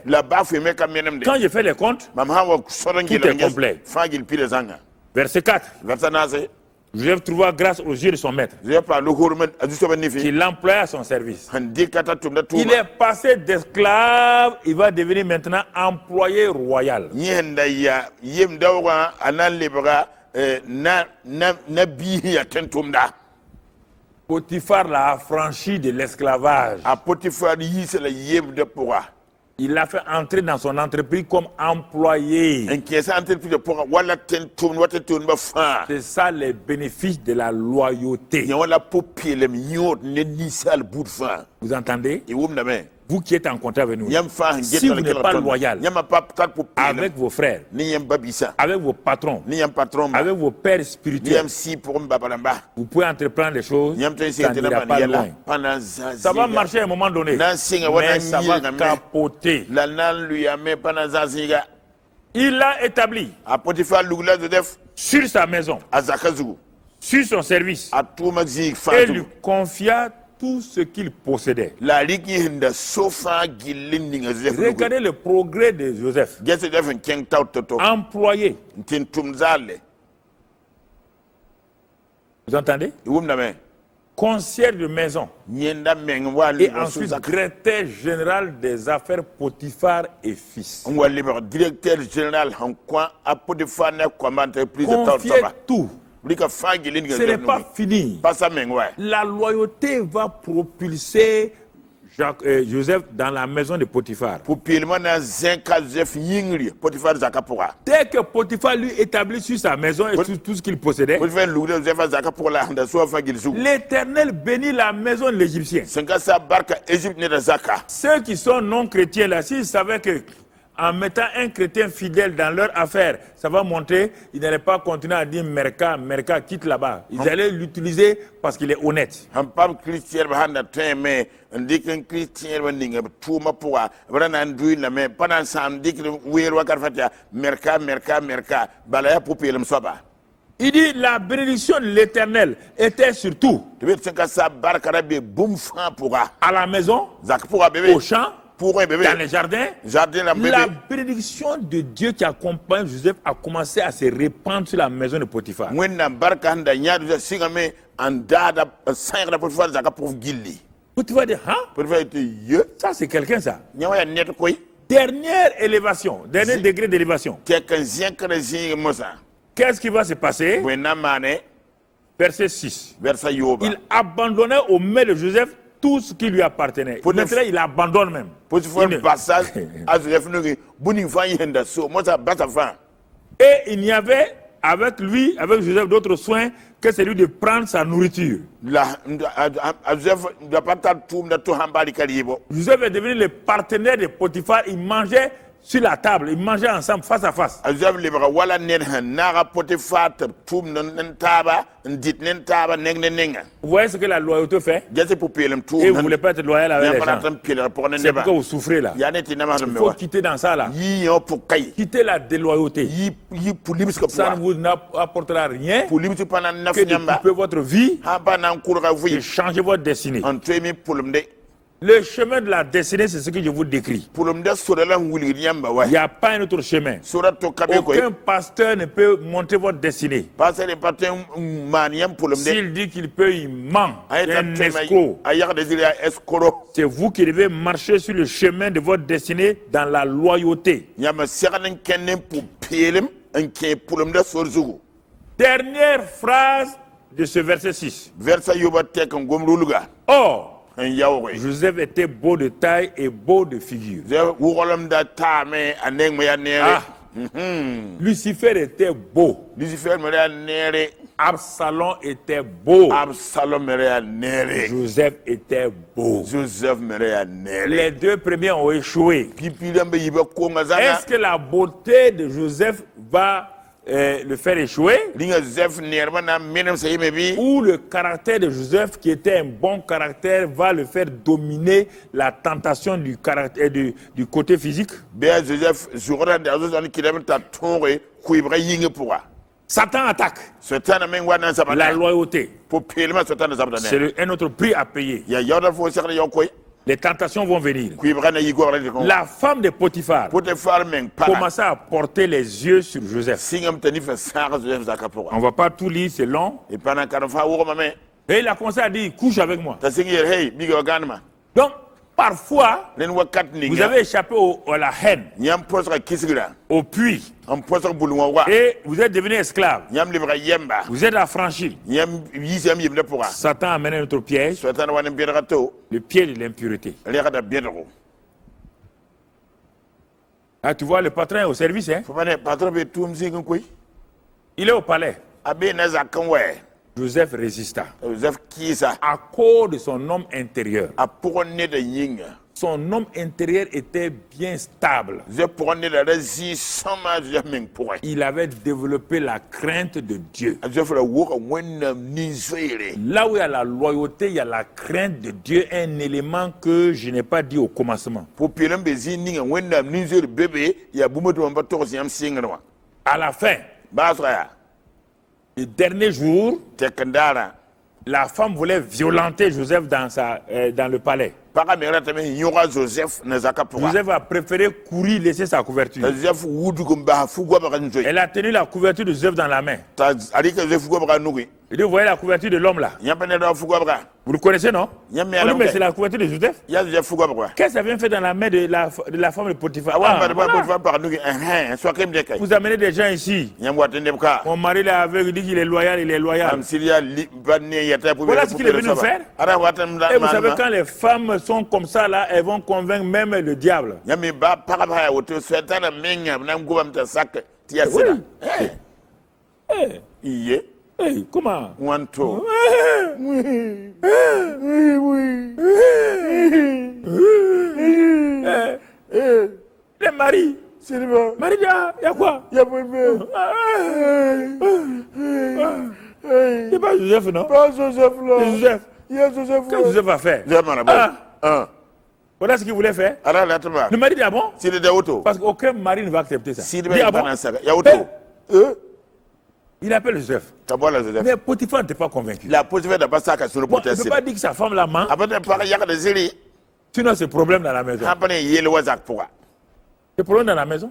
Quand je fais les comptes, tout est complet. Verset 4. Joseph trouva grâce aux yeux de son maître, qui l'employa à son service. Il est passé d'esclave, il va devenir maintenant employé royal. Potiphar l'a affranchi de l'esclavage. Il l'a fait entrer dans son entreprise comme employé. C'est ça les bénéfices de la loyauté. Vous entendez? Vous qui êtes en contact avec nous, si vous n'êtes pas loyal avec vos frères, avec vos patrons, avec vos pères spirituels, vous pouvez entreprendre des choses, ça n'ira pas loin. Ça va marcher à un moment donné, mais ça va capoter. Il l'a établi sur sa maison, sur son service, et lui confia tout ce qu'il possédait. Regardez le progrès de Joseph. Employé. Vous entendez? Concierge de maison. Et ensuite directeur général des affaires Potiphar et fils. Confiez tout. Ce n'est pas fini. La loyauté va propulser Joseph dans la maison de Potiphar. Dès que Potiphar lui établit sur sa maison et sur tout ce qu'il possédait, l'Éternel bénit la maison de l'Égyptien. Ceux qui sont non chrétiens là, s'ils savaient que en mettant un chrétien fidèle dans leur affaire, ça va monter, ils n'allaient pas continuer à dire Merka, Merka, quitte là-bas. Ils allaient l'utiliser parce qu'il est honnête. Il dit la bénédiction de l'Éternel était sur tout. À la maison, au champ, dans les jardins, la bénédiction de Dieu qui accompagne Joseph a commencé à se répandre sur la maison de Potiphar. Potiphar dit, ça c'est quelqu'un ça. Dernière élévation, dernier degré d'élévation. Qu'est-ce qui va se passer? Verset 6. Il abandonnait aux mains de Joseph tout ce qui lui appartenait. Maintenant, il abandonne même. Et il n'y avait avec lui, avec Joseph, d'autres soins que celui de prendre sa nourriture. Joseph est devenu le partenaire de Potiphar. Il mangeait sur la table, ils mangeaient ensemble face à face. Vous voyez ce que la loyauté fait? Et vous ne voulez pas être loyal avec les gens. C'est pourquoi vous souffrez là. Il faut quitter dans ça là. Quitter la déloyauté. Ça ne vous apportera rien que de couper votre vie et changer votre destinée. Le chemin de la destinée, c'est ce que je vous décris. Il n'y a pas un autre chemin. Aucun pasteur ne peut montrer votre destinée. S'il dit qu'il peut, il ment. Un escroc. C'est vous qui devez marcher sur le chemin de votre destinée dans la loyauté. Dernière phrase de ce verset 6. Or, Joseph était beau de taille et beau de figure. Lucifer était beau. Absalom était beau. Joseph était beau. Les deux premiers ont échoué. Est-ce que la beauté de Joseph va le faire échouer, ou le caractère de Joseph, qui était un bon caractère, va le faire dominer la tentation du caractère du côté physique? Satan attaque la loyauté. C'est un autre prix à payer. Les tentations vont venir. La femme de Potiphar commençait à porter les yeux sur Joseph. On ne va pas tout lire, c'est long. Et il a commencé à dire, couche avec moi. Donc, parfois, vous avez échappé à la haine, au puits, et vous êtes devenu esclave. Vous êtes affranchi. Satan a amené notre piège, le piège de l'impureté. Ah, tu vois, le patron est au service, hein? Il est au palais. Joseph résista à cause de son homme intérieur. Son homme intérieur était bien stable. Il avait développé la crainte de Dieu. Là où il y a la loyauté, il y a la crainte de Dieu, un élément que je n'ai pas dit au commencement. À la fin, le dernier jour, la femme voulait violenter Joseph dans le palais. Joseph a préféré courir, laisser sa couverture. Elle a tenu la couverture de Joseph dans la main. Et vous voyez la couverture de l'homme là? Vous le connaissez, non? Oui, mais c'est la couverture de Joseph. Qu'est-ce que ça vient faire dans la main de la femme de Potiphar? Vous amenez des gens ici. Mon mari est aveugle, il dit qu'il est loyal, il est loyal. Voilà ce qu'il est venu faire. Et vous savez, quand les femmes sont comme ça, là, elles vont convaincre même le diable. Hey, comment? Les maris. Marie, il y a quoi? Il n'y a pas Joseph, non? Pas Joseph, là. Joseph. Qu'est-ce que Joseph va faire? Voilà ce qu'il voulait faire. Le mari dit, ah bon? Parce qu'aucun mari ne va accepter ça. Il dit, ah bon? Il appelle Joseph. Mais Potiphar n'était pas convaincu. Il ne peut pas dire que sa femme la ment. Sinon, c'est problème dans la maison. C'est problème dans la maison.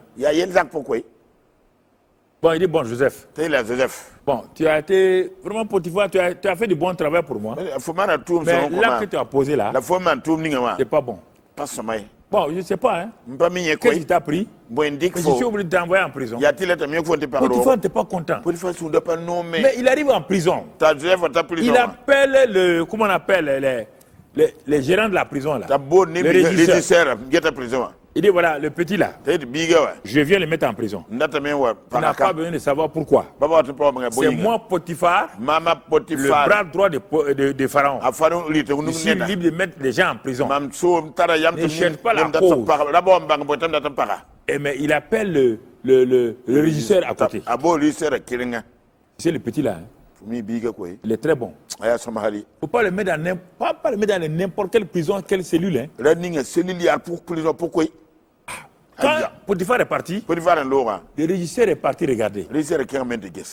Bon, il dit, bon, Joseph. Bon, tu as été vraiment Potiphar, tu as fait du bon travail pour moi. Mais là que tu as posé là, c'est pas bon. Bon, je ne sais pas, hein. Qu'est-ce qu'il t'a pris? Mais je suis obligé de t'envoyer en prison. Potiphar n'était pas content. Mais il arrive en prison. Il appelle comment on appelle les gérants de la prison là. Les régisseurs. Il dit voilà, le petit là, je viens le mettre en prison. Il n'a pas besoin de savoir pourquoi. C'est moi Potiphar, le bras droit de Pharaon. Je suis libre de mettre les gens en prison. Ne cherche pas la cause. mais il appelle le régisseur à côté. C'est le petit là. Hein. Il est très bon. Il ne faut pas le mettre dans n'importe quelle prison, quelle cellule. Hein. Quand Potiphar est parti, le régisseur est parti regarder.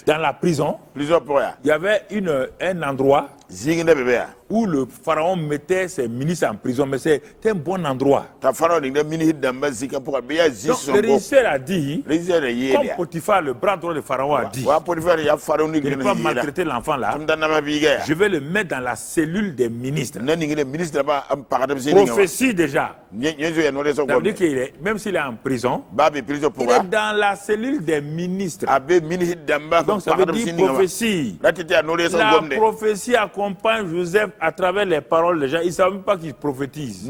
Dans la prison, il y avait un endroit où le pharaon mettait ses ministres en prison, mais c'était un bon endroit. Donc, le régisseur a dit, comme Potiphar, le bras droit du pharaon, a dit, de ne pas maltraiter l'enfant là, je vais le mettre dans la cellule des ministres. Prophétie déjà. Ça veut dire qu'il est, même s'il est en prison, il est dans la cellule des ministres. Donc ça veut dire prophétie. La prophétie accompagne Joseph à travers les paroles des gens. Ils ne savent même pas qu'ils prophétisent.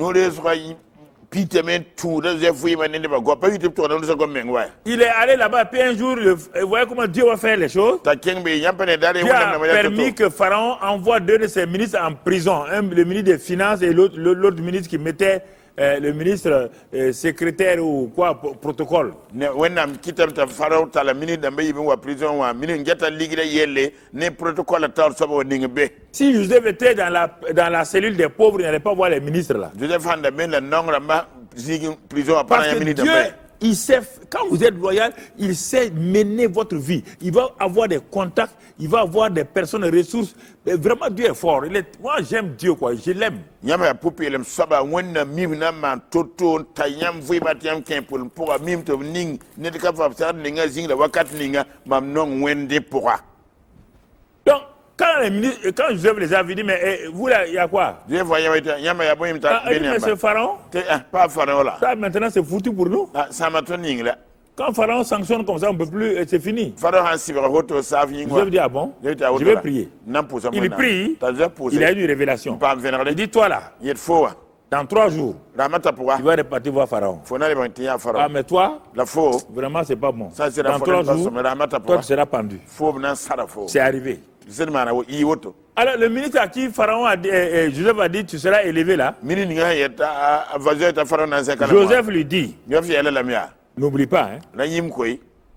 Il est allé là-bas, puis un jour, vous voyez comment Dieu va faire les choses. Dieu a permis que Pharaon envoie deux de ses ministres en prison. Le ministre des Finances et l'autre ministre qui mettait le ministre secrétaire ou quoi, protocole. Si Joseph était dans la cellule des pauvres, il n'allait pas voir les ministres là. Parce que Dieu, il sait, quand vous êtes loyal, il sait mener votre vie. Il va avoir des contacts, il va avoir des personnes, des ressources. Mais vraiment, Dieu est fort. Moi, j'aime Dieu, quoi. Je l'aime. Donc, quand Joseph les a vus, dit, mais vous là, il y a quoi? Il dit, mais ce pharaon, ça maintenant c'est foutu pour nous. Quand Pharaon sanctionne comme ça, on ne peut plus, c'est fini. Joseph dit, ah bon, je vais prier. Il prie, il a eu une révélation. Il dit, toi là, dans 3 jours, tu vas repartir voir Pharaon. Ah, mais toi, vraiment, c'est pas bon. Dans 3 jours, toi, tu seras pendu. C'est arrivé. Alors, le ministre à qui Pharaon Joseph a dit, tu seras élevé là. Joseph lui dit, n'oublie pas, hein,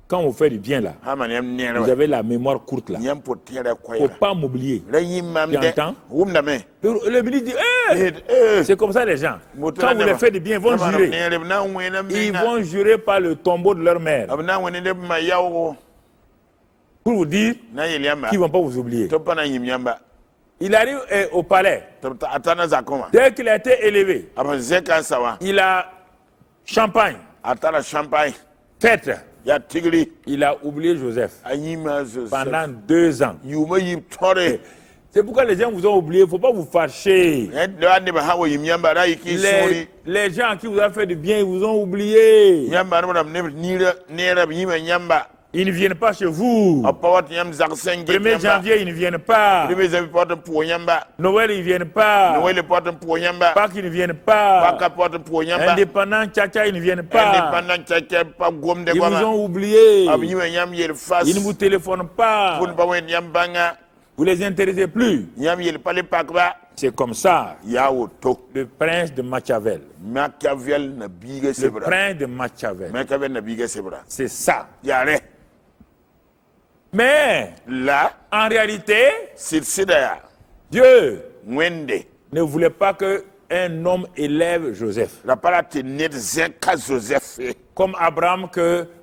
quand vous faites du bien là, vous avez la mémoire courte là. Il ne faut pas m'oublier. Tu entends? Le ministre dit, c'est comme ça les gens. Quand vous les faites du bien, ils vont jurer. Ils vont jurer par le tombeau de leur mère. Pour vous dire qu'ils ne vont pas vous oublier. Il arrive au palais. Dès qu'il a été élevé, il a champagne. Fête. Il a oublié Joseph pendant 2 ans. C'est pourquoi les gens vous ont oublié. Il ne faut pas vous fâcher. Les gens à qui vous avez fait du bien, ils vous ont oublié. Ils ne viennent pas chez vous. 1er janvier, ils ne viennent pas. Noël, ils ne viennent pas. Pâques, ils ne viennent pas. Indépendant, tcha-tcha, ils ne viennent pas. Ils vous ont oublié. Ils ne vous téléphonent pas. Vous ne les intéressez plus. C'est comme ça. Le prince de Machiavel. Le prince de Machiavel. C'est ça. Mais là, en réalité, Dieu ne voulait pas qu'un homme élève Joseph. Comme Abraham,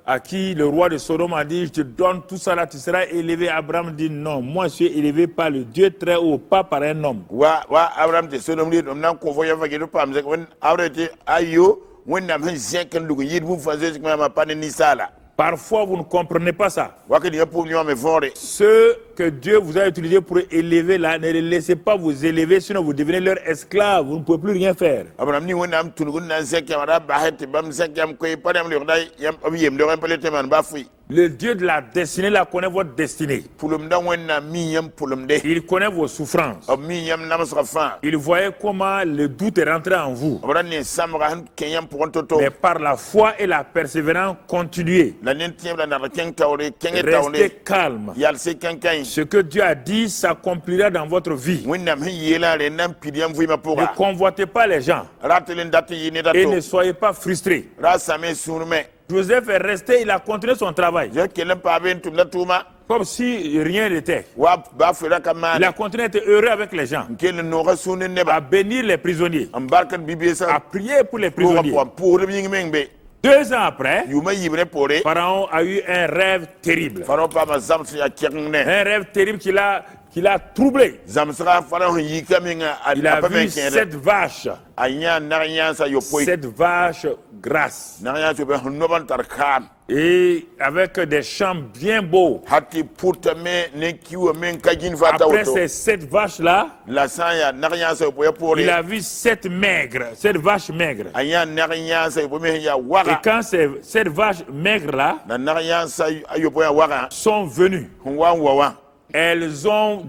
à qui le roi de Sodome a dit, je te donne tout ça là, tu seras élevé. Abraham dit non, moi je suis élevé par le Dieu très haut, pas par un homme. Parfois, vous ne comprenez pas ça. Ceux que Dieu vous a utilisés pour élever là, ne les laissez pas vous élever, sinon vous devenez leur esclave. Vous ne pouvez plus rien faire. Le Dieu de la destinée là connaît votre destinée. Il connaît vos souffrances. Il voyait comment le doute est rentré en vous. Mais par la foi et la persévérance, continuez. Restez calme. Ce que Dieu a dit s'accomplira dans votre vie. Ne convoitez pas les gens. Et ne soyez pas frustrés. Joseph est resté, il a continué son travail. Comme si rien n'était. Il a continué à être heureux avec les gens, à bénir les prisonniers, à prier pour les prisonniers. 2 ans après, Pharaon a eu un rêve terrible. Un rêve terrible qui l'a troublé. Il a vu cette vache. Cette vache grasse. Et avec des champs bien beaux. Après ces 7 vaches-là, il a vu cette vache maigre. Et quand cette vache maigre-là sont venues, elles ont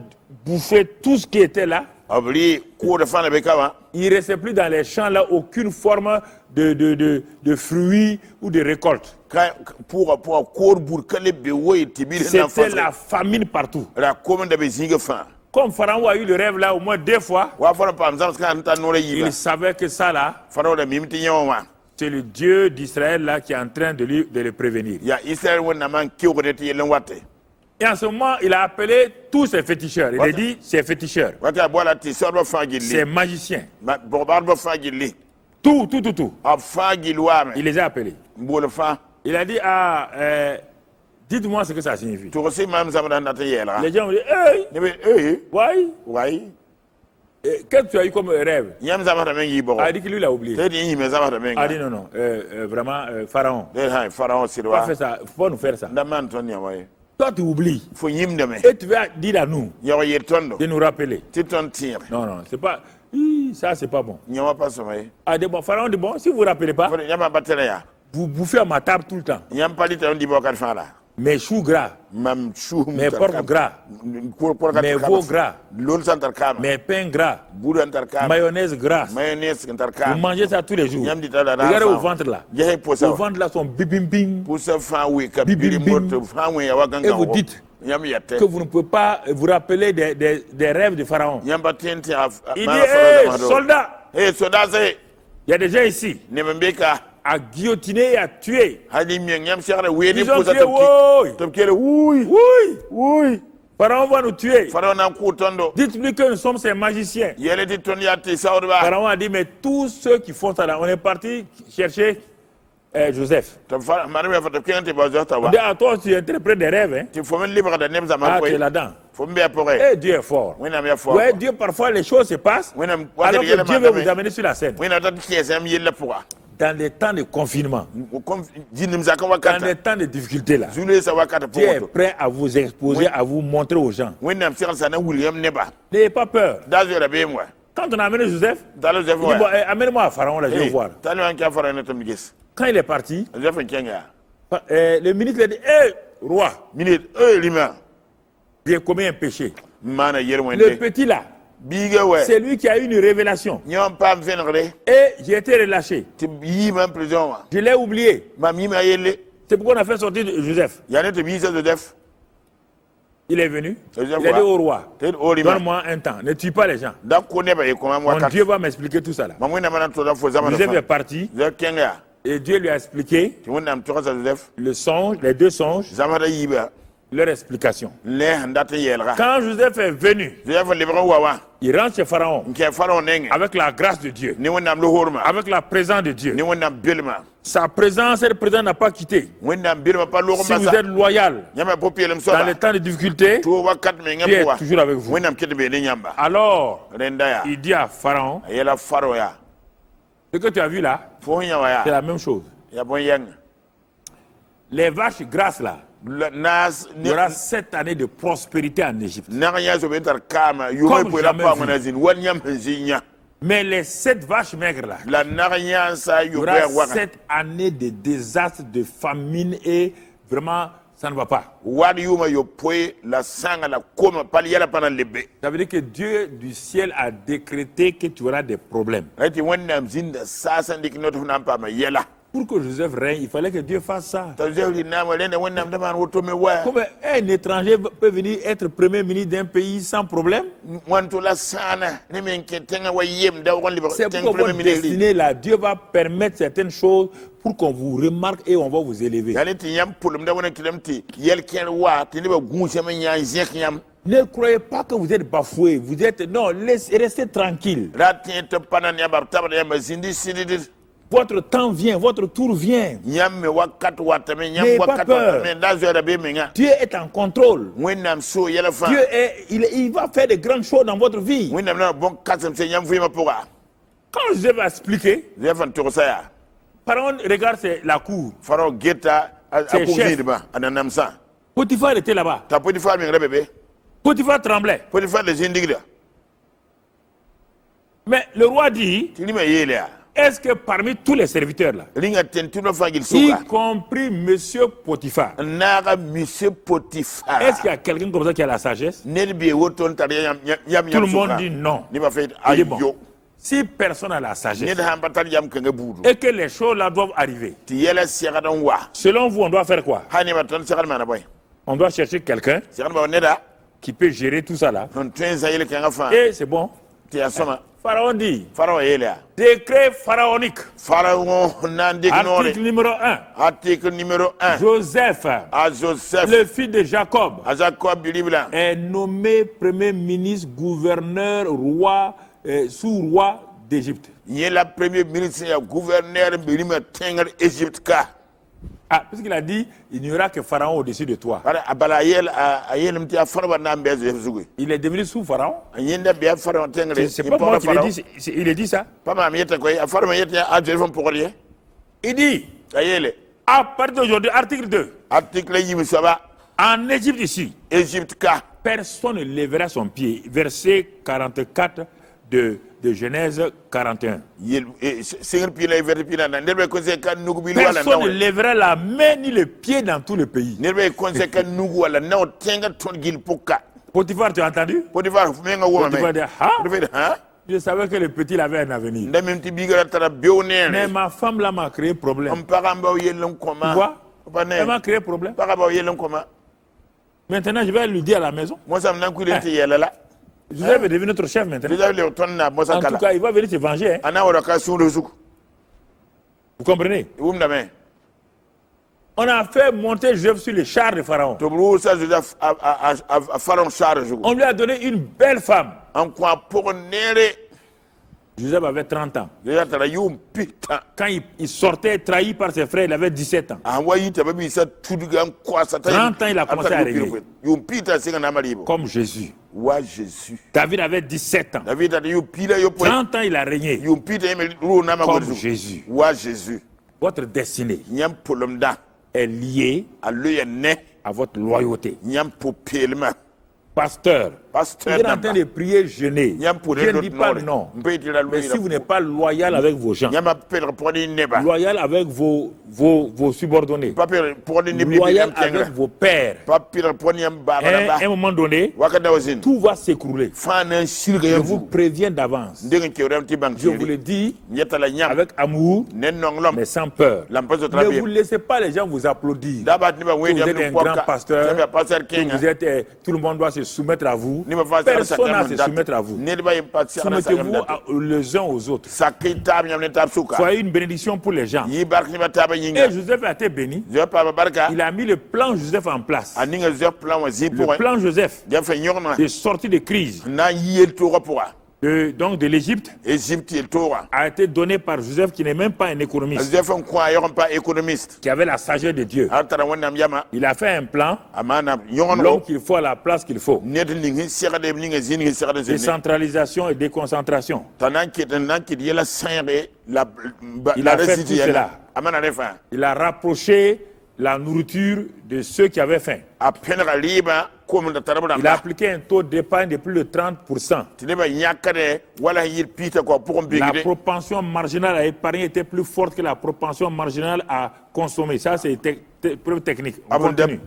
bouffé tout ce qui était là. Il ne restait plus dans les champs là aucune forme de fruits ou de récolte. C'était la famine partout. Comme Pharaon a eu le rêve là au moins 2 fois, il savait que ça là, c'est le Dieu d'Israël là qui est en train de le prévenir. Et en ce moment, il a appelé tous ses féticheurs. Il a dit, ses féticheurs, ses magiciens, tout. Il les a appelés. Il a dit, dites-moi ce que ça signifie. Les gens ont dit, hey, qu'est-ce que tu as eu comme rêve? Il a dit que lui, il a oublié. Il a dit non, vraiment, Pharaon. Faut pas faire ça. Faut pas nous faire ça. Toi, tu oublies. Et tu vas dire à nous de nous rappeler. Non, c'est pas. Ça, c'est pas bon. Bon, Pharaon dit bon, si vous ne vous rappelez pas, vous bouffez à ma table tout le temps. Mes choux gras, mes porcs gras, mes veaux gras, mes pains gras, mayonnaise grasse. Vous mangez ça tous les jours. Regardez au ventre là. Au ventre là sont bim. Et vous dites que vous ne pouvez pas vous rappeler des rêves de Pharaon. Il dit, hey, soldats, il y a des gens ici à guillotiner et à tuer. Ils ont crié, oui. Pharaon va nous tuer. Dites-lui que nous sommes ces magiciens. Pharaon a dit, mais tous ceux qui font ça là, on est parti chercher Joseph. On dit à toi, tu interprètes des rêves. Hein? Tu es là-dedans. Et Dieu est fort. Ouais, Dieu, parfois les choses se passent. Alors que Dieu veut vous amener sur la scène. Dans les temps de confinement, dans les temps de difficulté là, Dieu est prêt à vous exposer, à vous montrer aux gens. N'ayez pas peur. Quand on a amené Joseph, il dit bon, amène-moi à Pharaon là, je vais voir. Quand il est parti, le ministre lui a dit, hé, roi, j'ai commis un péché. Le petit là, c'est lui qui a eu une révélation. Et j'ai été relâché. Je l'ai oublié. C'est pourquoi on a fait sortir Joseph. Il est venu. Il a dit au roi, donne-moi un temps. Ne tue pas les gens. Mon Dieu va m'expliquer tout ça là. Joseph est parti. Et Dieu lui a expliqué le songe, les 2 songes, leur explication. Quand Joseph est venu, il rentre chez Pharaon avec la grâce de Dieu, avec la présence de Dieu. Sa présence, cette présence n'a pas quitté. Si vous êtes loyal dans les temps de difficulté, Dieu est toujours avec vous. Alors, il dit à Pharaon, ce que tu as vu là, c'est la même chose. Les vaches grasses là, il y aura 7 années de prospérité en Égypte. Mais les 7 vaches maigres là, il y aura 7 années de désastre, de famine et vraiment ça ne va pas. Ça veut dire que Dieu du ciel a décrété que tu auras des problèmes. Pour que Joseph règne, il fallait que Dieu fasse ça. Comment un étranger peut venir être premier ministre d'un pays sans problème? C'est pourquoi votre destinée là, Dieu va permettre certaines choses pour qu'on vous remarque et on va vous élever. Ne croyez pas que vous êtes bafoué. Vous êtes non, restez tranquille. Votre temps vient, votre tour vient. N'ayez pas peur. Dieu est en contrôle. Dieu il va faire de grandes choses dans votre vie. Quand je vais expliquer, Pharaon regarde la cour. Ses chefs. Potiphar était là-bas. Potiphar tremblait. Mais le roi dit, est-ce que parmi tous les serviteurs là, y compris monsieur Potiphar, est-ce qu'il y a quelqu'un comme ça qui a la sagesse? Tout le monde dit non. Il dit bon, si personne n'a la sagesse et que les choses là doivent arriver, selon vous, on doit faire quoi? On doit chercher quelqu'un qui peut gérer tout ça là. Et c'est bon. Pharaon dit, décret pharaonique. Article numéro 1. Joseph, le fils de Jacob, est nommé premier ministre, gouverneur, roi, sous-roi d'Égypte. Premier ministre, gouverneur, Égypte. Ah, parce qu'il a dit, il n'y aura que Pharaon au-dessus de toi. Il est devenu sous Pharaon. C'est pas moi qui l'ai dit, il a dit ça. Il dit, à partir d'aujourd'hui, article 2. En Égypte ici, personne ne lèvera son pied. Verset 44 de Genèse 41. Personne ne lèvera la main ni le pied dans tout le pays. Potiphar, tu as entendu? Potiphar dit, je savais que le petit avait un avenir. Mais ma femme là m'a créé problème. Tu vois? Elle m'a créé problème. Maintenant, je vais lui dire à la maison. Joseph est devenu notre chef maintenant. En tout cas, il va venir se venger. Hein? Vous comprenez? On a fait monter Joseph sur le char de Pharaon. On lui a donné une belle femme. Joseph avait 30 ans. Quand il sortait trahi par ses frères, il avait 17 ans. 30 ans, il a commencé à régner. Comme Jésus. David avait 17 ans. 30 ans, il a régné. Comme Jésus. Votre destinée est liée à votre loyauté. Pasteur, vous êtes en train de prier, jeûner. Je ne dis pas non. Mais si vous n'êtes pas loyal avec vos gens, loyal avec vos subordonnés, loyal avec vos pères, à un moment donné, tout va s'écrouler. Je vous préviens d'avance. Je vous le dis avec amour, mais sans peur. Ne vous laissez pas les gens vous applaudir. Que vous êtes un grand pasteur, que vous êtes, tout le monde doit se soumettre à vous. Personne n'a à se soumettre à vous. Soumettez-vous les uns aux autres. Soyez une bénédiction pour les gens. Et Joseph a été béni. Il a mis le plan Joseph en place. Le plan Joseph de sortie de crise. Donc de l'Égypte a été donné par Joseph qui n'est même pas un économiste, qui avait la sagesse de Dieu. Il a fait un plan, l'homme qu'il faut à la place qu'il faut. Décentralisation et déconcentration. Il a fait tout cela. Il a rapproché la nourriture de ceux qui avaient faim. Il a appliqué un taux d'épargne de plus de 30%. La propension marginale à épargner était plus forte que la propension marginale à consommer. Ça, c'est preuve technique. On continue.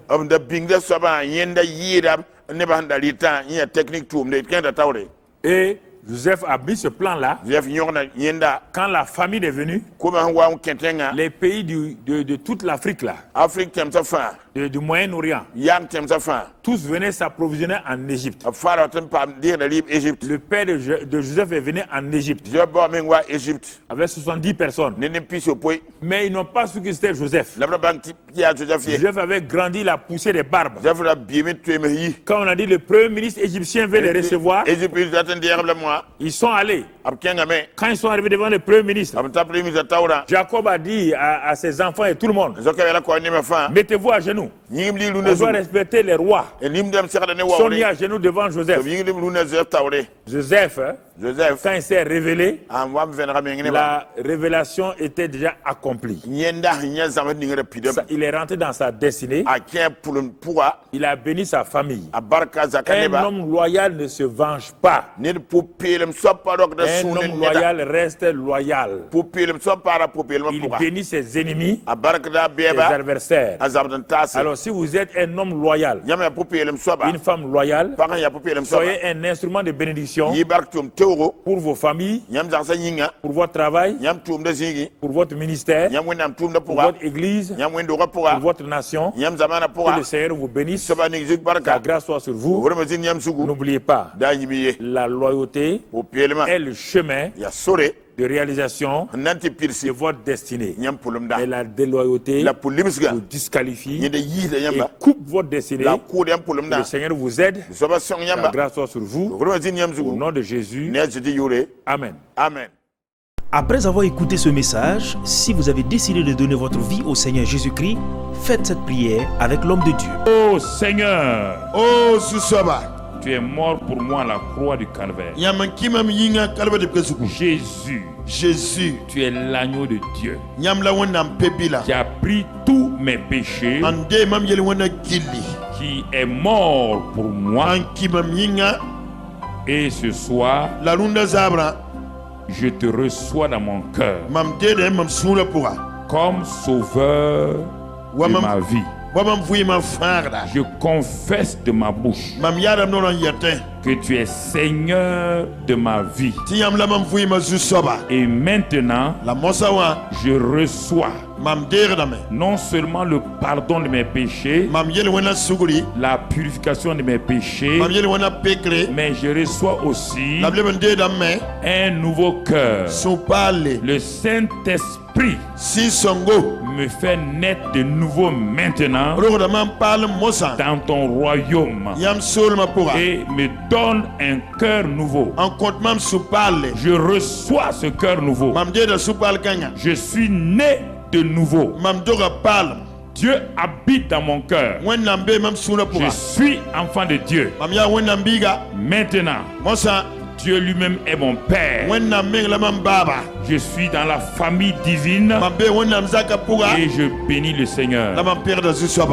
Et Joseph a mis ce plan-là. Quand la famine est venue, les pays de toute l'Afrique, là, du Moyen-Orient, tous venaient s'approvisionner en Égypte. Le père de Joseph est venu en Égypte avec 70 personnes. Mais ils n'ont pas su que c'était Joseph. Joseph avait grandi, il a poussé des barbes. Quand on a dit le premier ministre égyptien veut les recevoir, ils sont allés. Quand ils sont arrivés devant le premier ministre, Jacob a dit à ses enfants et tout le monde, mettez-vous à genoux. On doit respecter les rois. Ils sont mis à genoux devant Joseph. Joseph, quand il s'est révélé, la révélation était déjà accomplie. Il est rentré dans sa destinée. Il a béni sa famille. Un homme loyal ne se venge pas. Un homme loyal reste loyal. Il bénit ses ennemis, ses adversaires. Alors si vous êtes un homme loyal, une femme loyale, soyez un instrument de bénédiction pour vos familles, pour votre travail, pour votre ministère, pour votre église, pour votre nation. Que le Seigneur vous bénisse, que la grâce soit sur vous. N'oubliez pas, la loyauté est le chemin de réalisation de votre destinée. Et la déloyauté vous disqualifie et coupe votre destinée. Que le Seigneur vous aide, que la grâce soit sur vous. Au nom de Jésus, Amen. Amen. Après avoir écouté ce message, si vous avez décidé de donner votre vie au Seigneur Jésus-Christ, faites cette prière avec l'homme de Dieu. Oh Seigneur, oh Susaba, tu es mort pour moi à la croix du Calvaire. Jésus, tu es l'agneau de Dieu qui a pris tous mes péchés, qui est mort pour moi. Et ce soir, je te reçois dans mon cœur comme sauveur de ma vie. Je confesse de ma bouche que tu es Seigneur de ma vie. Et maintenant, je reçois non seulement le pardon de mes péchés, la purification de mes péchés, mais je reçois aussi un nouveau cœur. Le Saint-Esprit me fait naître de nouveau maintenant dans ton royaume et me donne un cœur nouveau. Je reçois ce cœur nouveau. Je suis né de nouveau. Dieu habite dans mon cœur. Je suis enfant de Dieu. Maintenant, Dieu lui-même est mon Père. Je suis dans la famille divine et je bénis le Seigneur.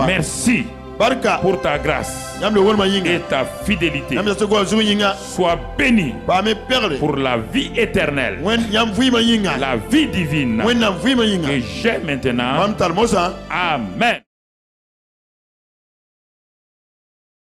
Merci pour ta grâce et ta fidélité. Sois béni pour la vie éternelle, la vie divine que j'ai maintenant. Amen.